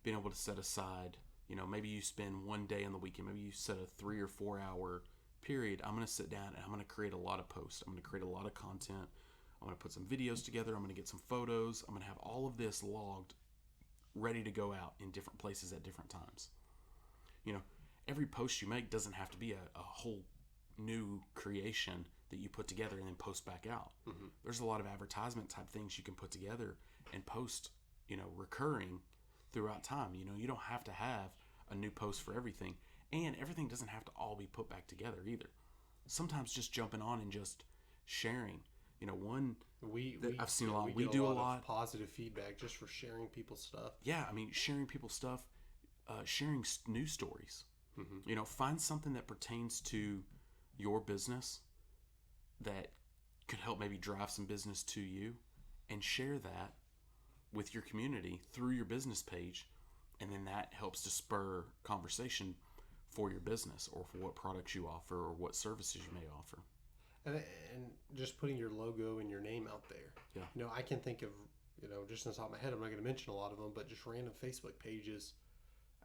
being able to set aside, maybe you spend one day on the weekend, maybe you set a 3 or 4 hour period. I'm going to sit down and I'm going to create a lot of posts. I'm going to create a lot of content. I'm going to put some videos together. I'm going to get some photos. I'm going to have all of this logged, ready to go out in different places at different times. Every post you make doesn't have to be a whole new creation that you put together and then post back out. Mm-hmm. There's a lot of advertisement type things you can put together and post, recurring throughout time. You don't have to have a new post for everything, and everything doesn't have to all be put back together either. Sometimes just jumping on and just sharing. I've seen a lot. We do a lot
of positive feedback just for sharing people's stuff.
Yeah, I mean, sharing people's stuff, sharing news stories. Mm-hmm. Find something that pertains to your business that could help maybe drive some business to you, and share that with your community through your business page, and then that helps to spur conversation for your business or for what products you offer or what services you may offer.
And just putting your logo and your name out there.
Yeah.
I can think of, just on the top of my head, I'm not going to mention a lot of them, but just random Facebook pages.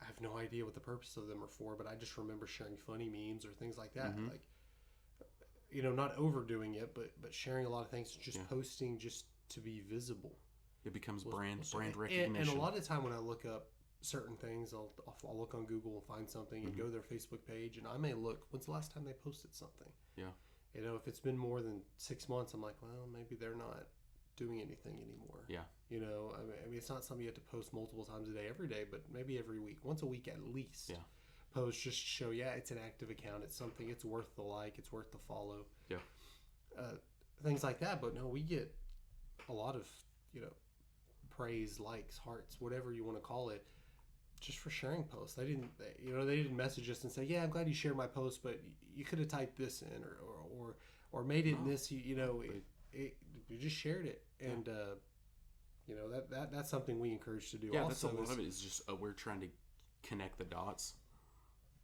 I have no idea what the purpose of them are for, but I just remember sharing funny memes or things like that. Mm-hmm. Like, not overdoing it, but sharing a lot of things, just posting just to be visible.
It becomes brand recognition.
And a lot of the time when I look up certain things, I'll look on Google and find something and go to their Facebook page, and I may look, when's the last time they posted something?
Yeah.
If it's been more than 6 months, I'm like, well, maybe they're not doing anything anymore.
Yeah.
I mean, it's not something you have to post multiple times a day, every day, but maybe every week, once a week at least.
Yeah.
Post just to show, it's an active account. It's something, it's worth the like, it's worth the follow.
Yeah.
Things like that. But no, we get a lot of, praise, likes, hearts, whatever you want to call it, just for sharing posts. They didn't message us and say, yeah, I'm glad you shared my post, but you could have typed this in or made it in this, we just shared it. And, that's something we encourage to do.
Yeah,
also,
that's a lot of it is just, we're trying to connect the dots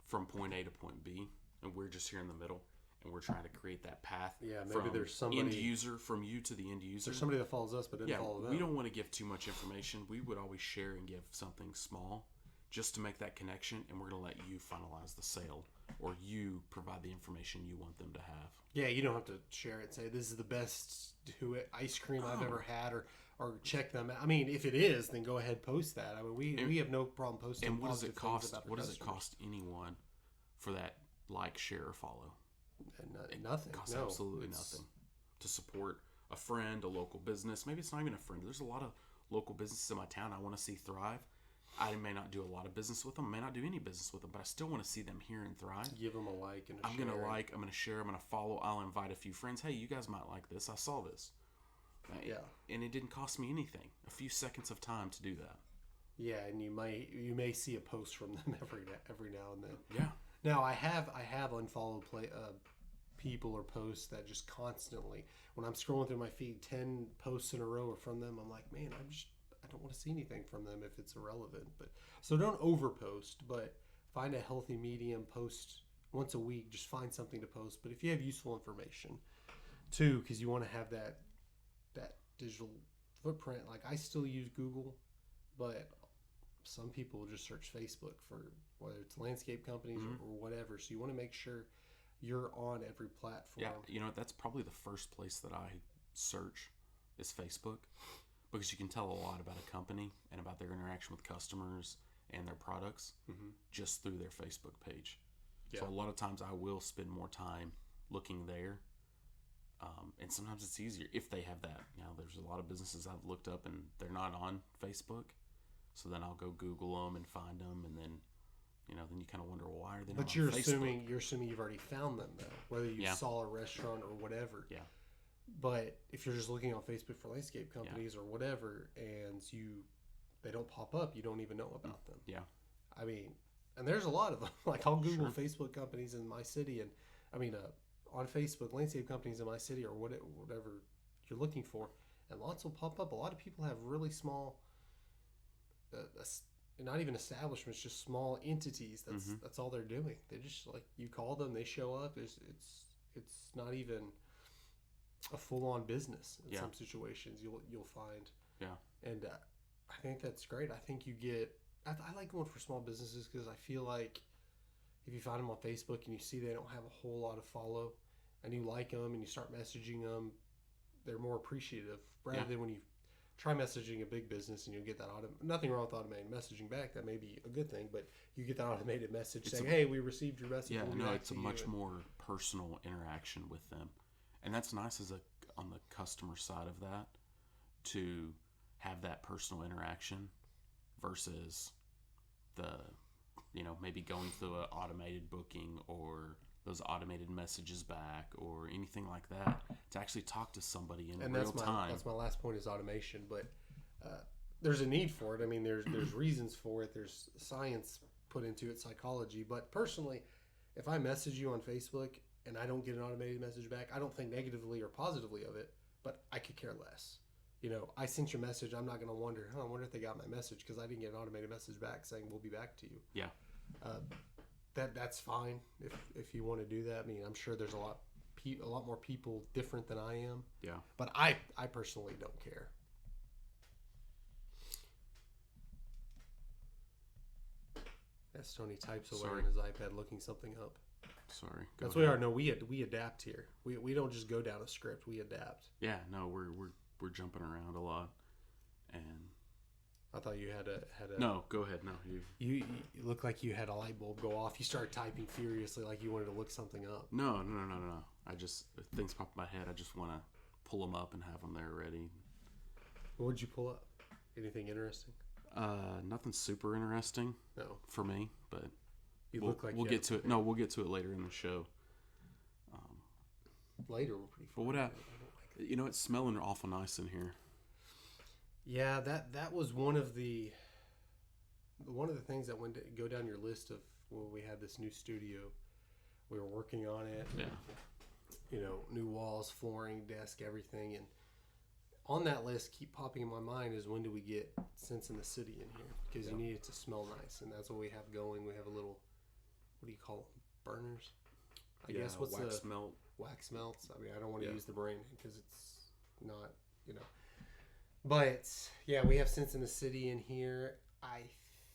from point A to point B, and we're just here in the middle, and we're trying to create that path.
Yeah, maybe
from
there's somebody
end user, from you to the end user.
There's somebody that follows us but doesn't follow them.
We don't want to give too much information. We would always share and give something small just to make that connection, and we're going to let you finalize the sale, or you provide the information you want them to have.
Yeah, you don't have to share it and say this is the best ice cream I've ever had, or check them out. I mean, if it is, then go ahead, post that. I mean, we have no problem posting.
And what does it cost?
What
does it cost anyone for that like, share, or follow?
Nothing.
It costs absolutely nothing to support a friend, a local business. Maybe it's not even a friend. There's a lot of local businesses in my town I want to see thrive. I may not do a lot of business with them. I may not do any business with them, but I still want to see them here and thrive.
Give them a like and a
share. I'm going to share, I'm going to follow. I'll invite a few friends. Hey, you guys might like this. I saw this.
Yeah.
And it didn't cost me anything. A few seconds of time to do that.
Yeah, and you may see a post from them every now and then.
Yeah.
Now I have unfollowed people or posts that just constantly, when I'm scrolling through my feed, 10 posts in a row are from them. I'm like, man, I don't want to see anything from them if it's irrelevant. But so don't overpost, but find a healthy medium. Post once a week. Just find something to post. But if you have useful information, too, because you want to have that digital footprint. Like, I still use Google, but some people just search Facebook for whether it's landscape companies or whatever. So you want to make sure you're on every platform.
Yeah, that's probably the first place that I search is Facebook, because you can tell a lot about a company and about their interaction with customers and their products just through their Facebook page. Yeah. So a lot of times I will spend more time looking there. And sometimes it's easier if they have that. There's a lot of businesses I've looked up and they're not on Facebook. So then I'll go Google them and find them, and then, then you kind of wonder, why are they not on Facebook?
But you're assuming you've already found them, though, whether you saw a restaurant or whatever.
Yeah.
But if you're just looking on Facebook for landscape companies or whatever, and they don't pop up, you don't even know about them.
Yeah.
I mean, and there's a lot of them. Like, I'll Google Facebook companies in my city, and on Facebook, landscape companies in my city, or whatever you're looking for, and lots will pop up. A lot of people have really small, not even establishments, just small entities. That's all they're doing. They just, like, you call them, they show up. it's not even a full-on business in
Yeah.
some situations. You'll find.
Yeah.
And I think that's great. I think you get. I like going for small businesses because I feel like if you find them on Facebook and you see they don't have a whole lot of follow, and you like them and you start messaging them, they're more appreciative rather than when you try messaging a big business and you'll get that nothing wrong with automated messaging back. That may be a good thing, but you get that automated message saying, "Hey, we received your message."
Yeah,
we'll be
no,
back
it's
to
a
you."
much more personal interaction with them, and that's nice on the customer side of that, to have that personal interaction versus the, maybe going through an automated booking or those automated messages back or anything like that. To actually talk to somebody in real time.
That's my last point is automation, but there's a need for it. I mean, there's reasons for it. There's science put into it, psychology. But personally, if I message you on Facebook and I don't get an automated message back, I don't think negatively or positively of it, but I could care less. I sent your message. I'm not going to wonder, I wonder if they got my message because I didn't get an automated message back saying we'll be back to you.
Yeah.
That's fine if you want to do that. I mean, I'm sure there's a lot more people different than I am.
Yeah.
But I personally don't care. As Tony types away
Sorry.
on his iPad looking something up.
Sorry.
That's what we are. No, we adapt here. We don't just go down a script. We adapt.
Yeah. No, we're jumping around a lot, and
I thought you had a.
No, go ahead. No,
You look like you had a light bulb go off. You started typing furiously, like you wanted to look something up.
No. I just, things pop in my head. I just want to pull them up and have them there ready.
What would you pull up? Anything interesting?
Nothing super interesting.
No.
For me, but
You look like
we'll
you
get to it. No, we'll get to it later in the show.
Later, we're pretty.
But what it's smelling awful nice in here.
Yeah, that was one of the things that went to go down your list of when we had this new studio. We were working on it.
Yeah.
New walls, flooring, desk, everything, and on that list, keep popping in my mind is when do we get Sense in the City in here? Because you need it to smell nice, and that's what we have going. We have a little, what do you call them? Burners? I guess what's
wax
the
melt?
wax melts? I mean, I don't want to use the brand because it's not, But yeah, we have Sense in the City in here. I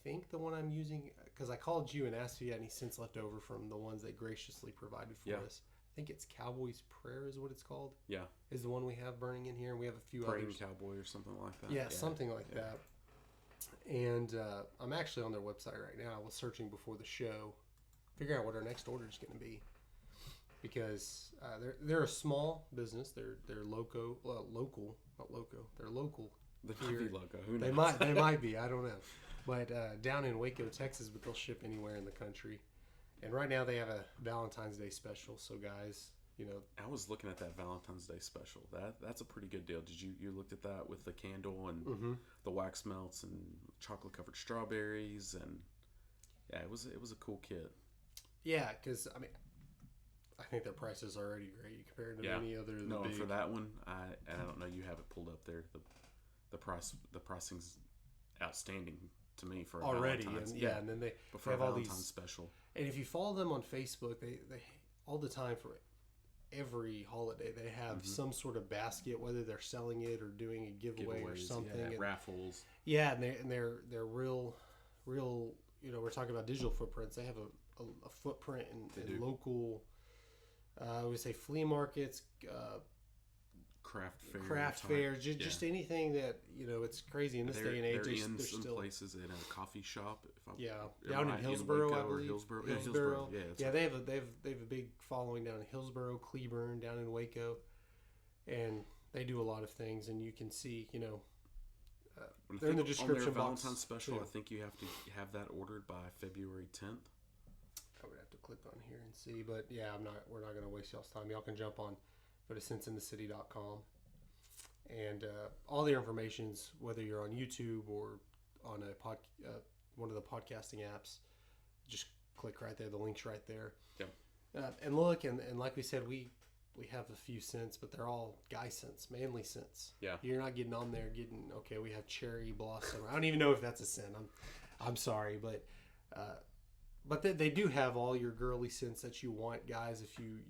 think the one I'm using, because I called you and asked if you had any scents left over from the ones they graciously provided for us. I think it's Cowboy's Prayer is what it's called.
Yeah.
Is the one we have burning in here, and we have a few
Praying
others.
Cowboy or something like that.
Yeah, something like that. And I'm actually on their website right now. I was searching before the show, figuring out what our next order is going to be, because they're a small business. They're local. They're local.
The
here.
TV logo. Who knows?
They might be. I don't know. But down in Waco, Texas, but they'll ship anywhere in the country. And right now they have a Valentine's Day special. So guys,
I was looking at that Valentine's Day special. That's a pretty good deal. Did you looked at that with the candle and the wax melts and chocolate covered strawberries, and yeah, it was a cool kit.
Yeah, because I mean, I think their price is already great compared to any other.
No, for that one, I don't know. You have it pulled up there. The pricing's outstanding to me for
already.
Valentine's.
And then they
before
have all
Valentine's
these
special.
And if you follow them on Facebook, they all the time for every holiday they have some sort of basket, whether they're selling it or doing a giveaway or something.
Yeah,
and,
raffles.
Yeah, and they're real. We're talking about digital footprints. They have a footprint in local. I would say flea markets,
craft fairs,
just anything that it's crazy in this day and age.
They're in
they're
some
still
places in a coffee shop.
Down in Hillsboro, I believe.
Hillsboro.
Yeah, they have a big following down in Hillsboro, Cleburne, down in Waco, and they do a lot of things. And you can see, they're in the description
on their
box.
Valentine's special.
Too.
I think you have to have that ordered by February 10th.
I would have to click on here and see, but yeah, we're not going to waste y'all's time. Y'all can jump on, go to senseinthecity.com, and all their information's whether you're on YouTube or on one of the podcasting apps, just click right there. The link's right there.
Yeah.
And look, and like we said, we have a few scents, but they're all guy scents, manly scents.
Yeah.
You're not getting on there okay, we have cherry blossom. I don't even know if that's a scent. I'm sorry, but they do have all your girly scents that you want, guys. If you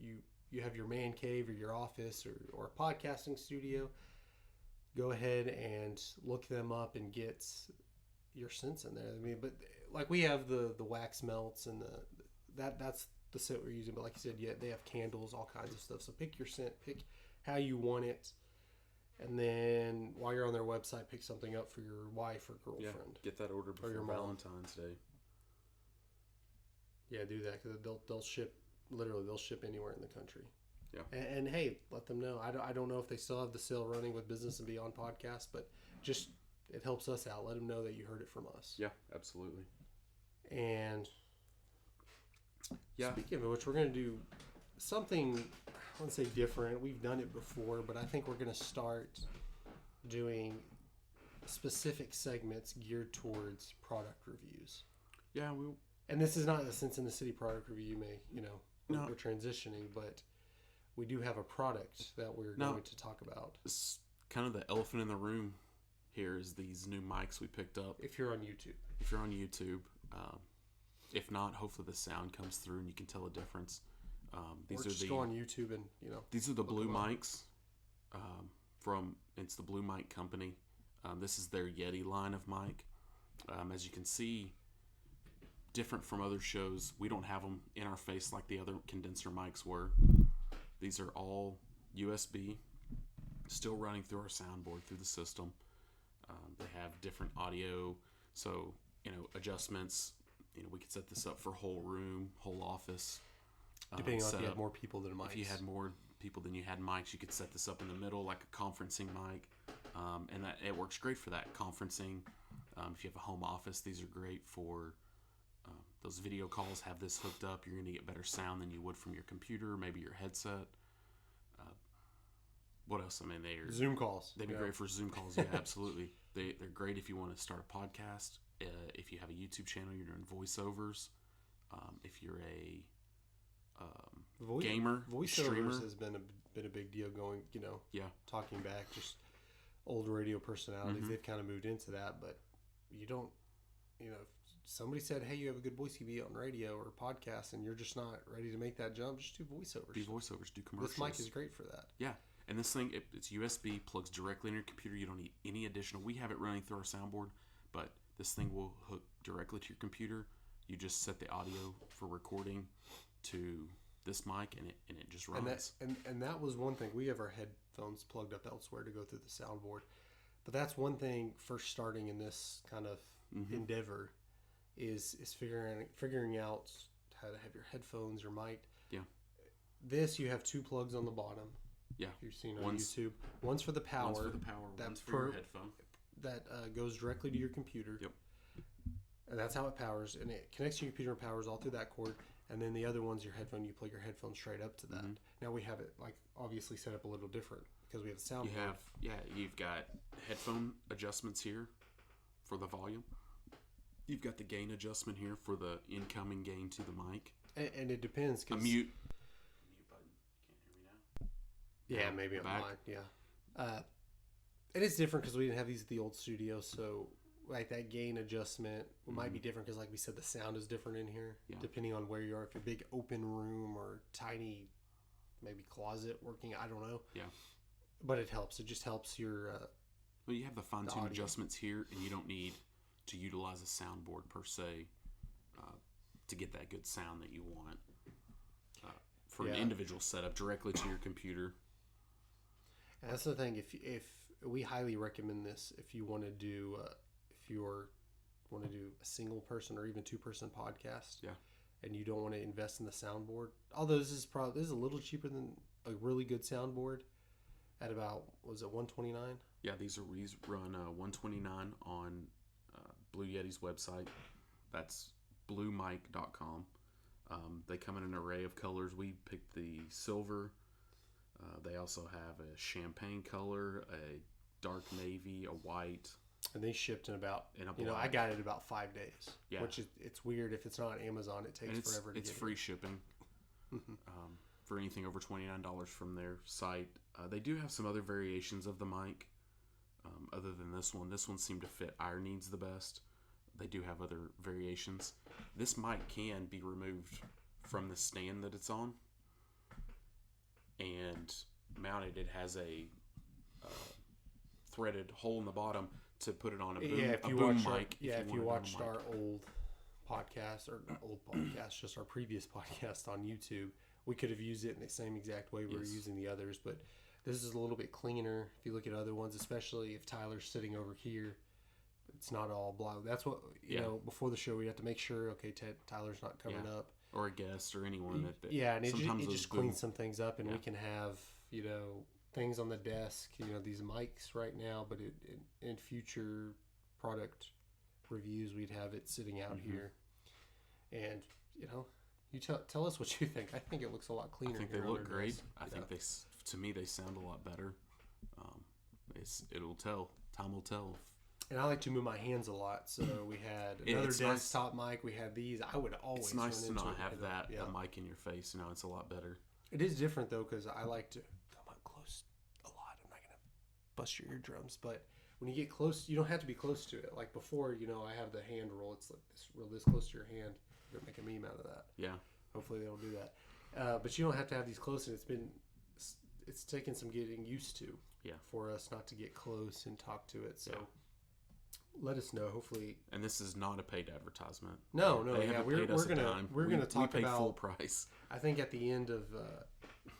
you have your man cave or your office or a podcasting studio, go ahead and look them up and get your scents in there. I mean, but like we have the wax melts and that's the scent we're using. But like you said, yeah, they have candles, all kinds of stuff. So pick your scent, pick how you want it, and then while you're on their website, pick something up for your wife or girlfriend.
Yeah, get that order before
your mom.
Valentine's Day.
Yeah, do that because they'll ship anywhere in the country.
Yeah,
and hey, let them know. I don't know if they still have the sale running with Business and Beyond podcast, but just it helps us out. Let them know that you heard it from us.
Yeah, absolutely.
And
yeah,
speaking of which, we're going to do something, I wouldn't say different. We've done it before, but I think we're going to start doing specific segments geared towards product reviews.
Yeah,
and this is not a Sense in the City product review.
No.
We're transitioning, but we do have a product that we're going to talk about.
It's kind of the elephant in the room here is these new mics we picked up.
If you're on YouTube.
If not, hopefully the sound comes through and you can tell a difference.
Go on YouTube and
These are the Blue mics it's the Blue Mic Company. This is their Yeti line of mic. As you can see, different from other shows, we don't have them in our face like the other condenser mics were. These are all USB, still running through our soundboard through the system. They have different audio, so adjustments. We could set this up for whole room, whole office.
Depending on if you had more people than mics.
If you had more people than you had mics, you could set this up in the middle like a conferencing mic, and that it works great for that conferencing. If you have a home office, these are great for those video calls. Have this hooked up, you're going to get better sound than you would from your computer, maybe your headset. What else? I mean, they're
Zoom calls.
They'd be great for Zoom calls. Yeah, absolutely. They're great if you want to start a podcast. If you have a YouTube channel, you're doing voiceovers. If you're a gamer,
voiceovers
streamer,
has been a big deal. Going,
yeah,
talking back, just old radio personalities.
Mm-hmm.
They've kind of moved into that, but you don't. If somebody said, "Hey, you have a good voice, you be on radio or podcast," and you're just not ready to make that jump, just do voiceovers.
Do commercials.
This mic is great for that.
Yeah. And this thing, it's USB, plugs directly in your computer. You don't need any additional. We have it running through our soundboard, but this thing will hook directly to your computer. You just set the audio for recording to this mic, and it just runs.
And that was one thing. We have our headphones plugged up elsewhere to go through the soundboard, but that's one thing first starting in this kind of endeavor is figuring out how to have your headphones, your mic.
Yeah.
This you have two plugs on the bottom.
Yeah,
you've seen on YouTube. One's for the power.
One's for your headphone.
That goes directly to your computer.
Yep.
And that's how it powers. And it connects to your computer and powers all through that cord. And then the other one's your headphone. You plug your headphone straight up to that. Now we have it obviously set up a little different because we have the sound.
You've got headphone adjustments here for the volume. You've got the gain adjustment here for the incoming gain to the mic.
And it depends.
A mute.
Yeah, maybe on mine. Yeah, it is different because we didn't have these at the old studio, so like that gain adjustment might be different because, like we said, the sound is different in here depending on where you are. If you're a big open room or tiny, maybe closet working, I don't know.
Yeah,
but it helps. It just helps your.
Well, you have the fine-tune adjustments here, and you don't need to utilize a soundboard per se to get that good sound that you want for an individual setup directly to your computer.
And that's the thing. If we highly recommend this, if you want to do, want to do a single person or even 2-person podcast, and you don't want to invest in the soundboard, although this is a little cheaper than a really good soundboard, at about was it $129?
Yeah, these run $129 on Blue Yeti's website. That's bluemic.com. They come in an array of colors. We picked the silver. They also have a champagne color, a dark navy, a white. And
they shipped in about, I got it about 5 days. Yeah. Which it's weird. If it's not on Amazon, it takes forever to get it.
It's free shipping for anything over $29 from their site. They do have some other variations of the mic other than this one. This one seemed to fit our needs the best. They do have other variations. This mic can be removed from the stand that it's on. and mounted, it has a threaded hole in the bottom to put it on a boom,
if you
boom
watched
mic.
if you
wanted
watched
on a mic.
our old podcast, or not old podcast, just our previous podcast on YouTube, we could have used it in the same exact way we were
Yes.
using the others, but this is a little bit cleaner. If you look at other ones, especially if Tyler's sitting over here, it's not all blocked. That's what, you know, before the show, we have to make sure, okay, Tyler's not coming up.
Or a guest or anyone that
Yeah, and it
sometimes those
just
boom-
cleans some things up, and we
Yeah.
can have, you know, things on the desk, you know, these mics right now, but in future product reviews, we'd have it sitting out here. And, you know, you tell us what you think. I think it looks a lot
I
cleaner.
think they
here on
look
our
great.
desk.
I think to me, they sound a lot better. It'll tell. Time will tell.
And I like to move my hands a lot, so we had another
It's nice.
desktop mic. We had these. I would always.
It's nice to
run into
not
it.
have that
Yeah.
the mic in your face. You know, it's a lot better.
It is different though, because I like to come up close a lot. I'm not gonna bust your eardrums, but when you get close, you don't have to be close to it. Like before, you know, I have the hand roll. It's like this close to your hand. They're gonna make a meme out of that.
Yeah.
Hopefully they don't do that. But you don't have to have these close, and it's taken some getting used to.
Yeah.
For us not to get close and talk to it. So
Yeah.
let us know. Hopefully.
And this is not a paid advertisement.
No,
They
yeah,
haven't
we're
paid us a
gonna
dime.
we're gonna talk
we pay
about
full price.
I think at the end of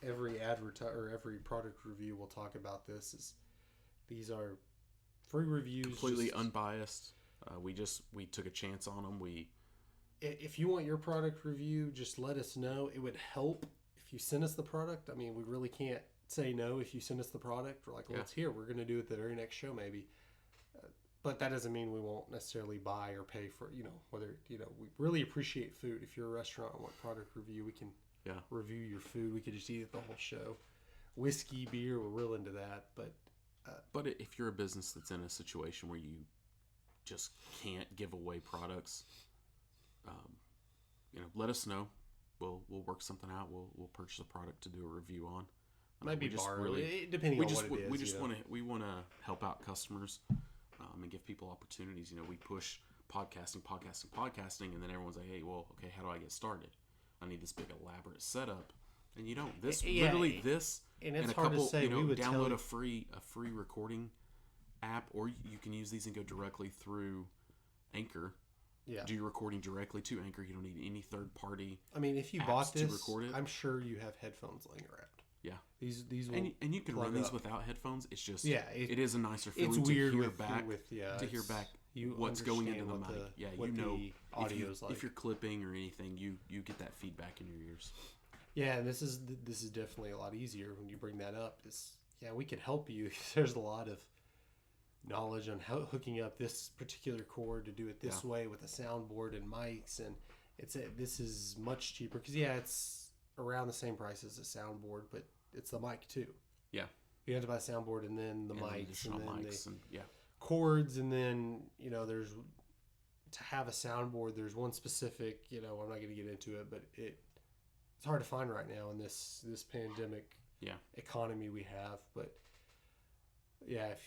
every every product review, we'll talk about this. These are free reviews,
Completely
just-
unbiased. We took a chance on them.
If you want your product review, just let us know. It would help if you send us the product. I mean, we really can't say no if you send us the product. We're like, well,
Yeah.
it's here. We're going to do it the very next show, maybe. But that doesn't mean we won't necessarily buy or pay for, you know, whether, you know, we really appreciate food. If you're a restaurant and want product review, we can review your food. We could just eat it the whole show. Whiskey, beer, we're real into that. But
if you're a business that's in a situation where you just can't give away products, you know, let us know. We'll work something out. We'll purchase a product to do a review on.
might be
we just
borrowed,
really-
depending
we
on
just
what it is.
we just
you know.
want to help out customers and give people opportunities. You know, we push podcasting, and then everyone's like, hey, well, okay, how do I get started? I need this big elaborate setup, and you don't. This
Yeah,
literally this
and it's
and a
hard to
couple.
say.
You know,
We would tell
download
you-
a free recording app, or you can use these and go directly through Anchor.
Yeah.
Do your recording directly to Anchor. You don't need any third party.
I mean, if you
apps
bought
to
this,
record it.
I'm sure you have headphones laying around.
Yeah.
These will
And you can
plug
run these
up.
without headphones. It's just
Yeah,
it is a nicer
It's
feeling
weird
to hear
with
back
to
hear back
you
what's going into the
understand
mic. Yeah,
what
you know
the audio's
if
like.
if you're clipping or anything, you get that feedback in your ears.
Yeah, and this is definitely a lot easier when you bring that up. We can help you. There's a lot of knowledge on how hooking up this particular cord to do it this way with a soundboard and mics, and this is much cheaper because it's around the same price as a soundboard, but it's the mic too.
Yeah.
You have to buy a soundboard and then the
And
mics
additional
and then
mics and
cords, and then there's to have a soundboard. There's one specific. I'm not going to get into it, but it's hard to find right now in this pandemic economy we have. But yeah, if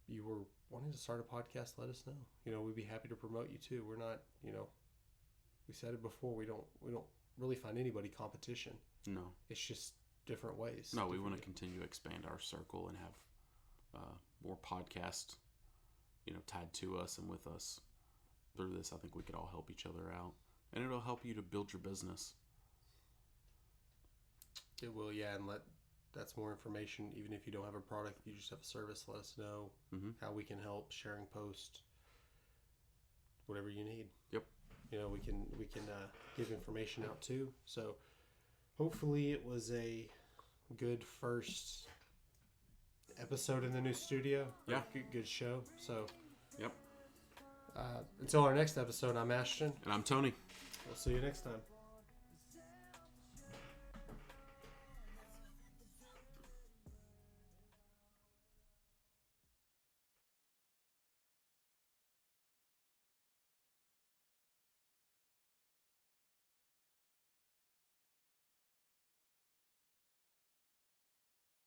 you were wanting to start a podcast, let us know. We'd be happy to promote you too. We're not, we said it before. We don't really find anybody competition.
No.
It's just different ways.
No, we want to continue to expand our circle and have more podcasts, tied to us and with us. Through this, I think we could all help each other out, and it'll help you to build your business.
It will, yeah, and that's more information. Even if you don't have a product, if you just have a service, let us know how we can help. Sharing post, whatever you need.
Yep.
We can give information out too. So hopefully it was a good first episode in the new studio.
Yeah.
Good show. So
Yep.
until our next episode, I'm Ashton.
And I'm Tony.
We'll see you next time.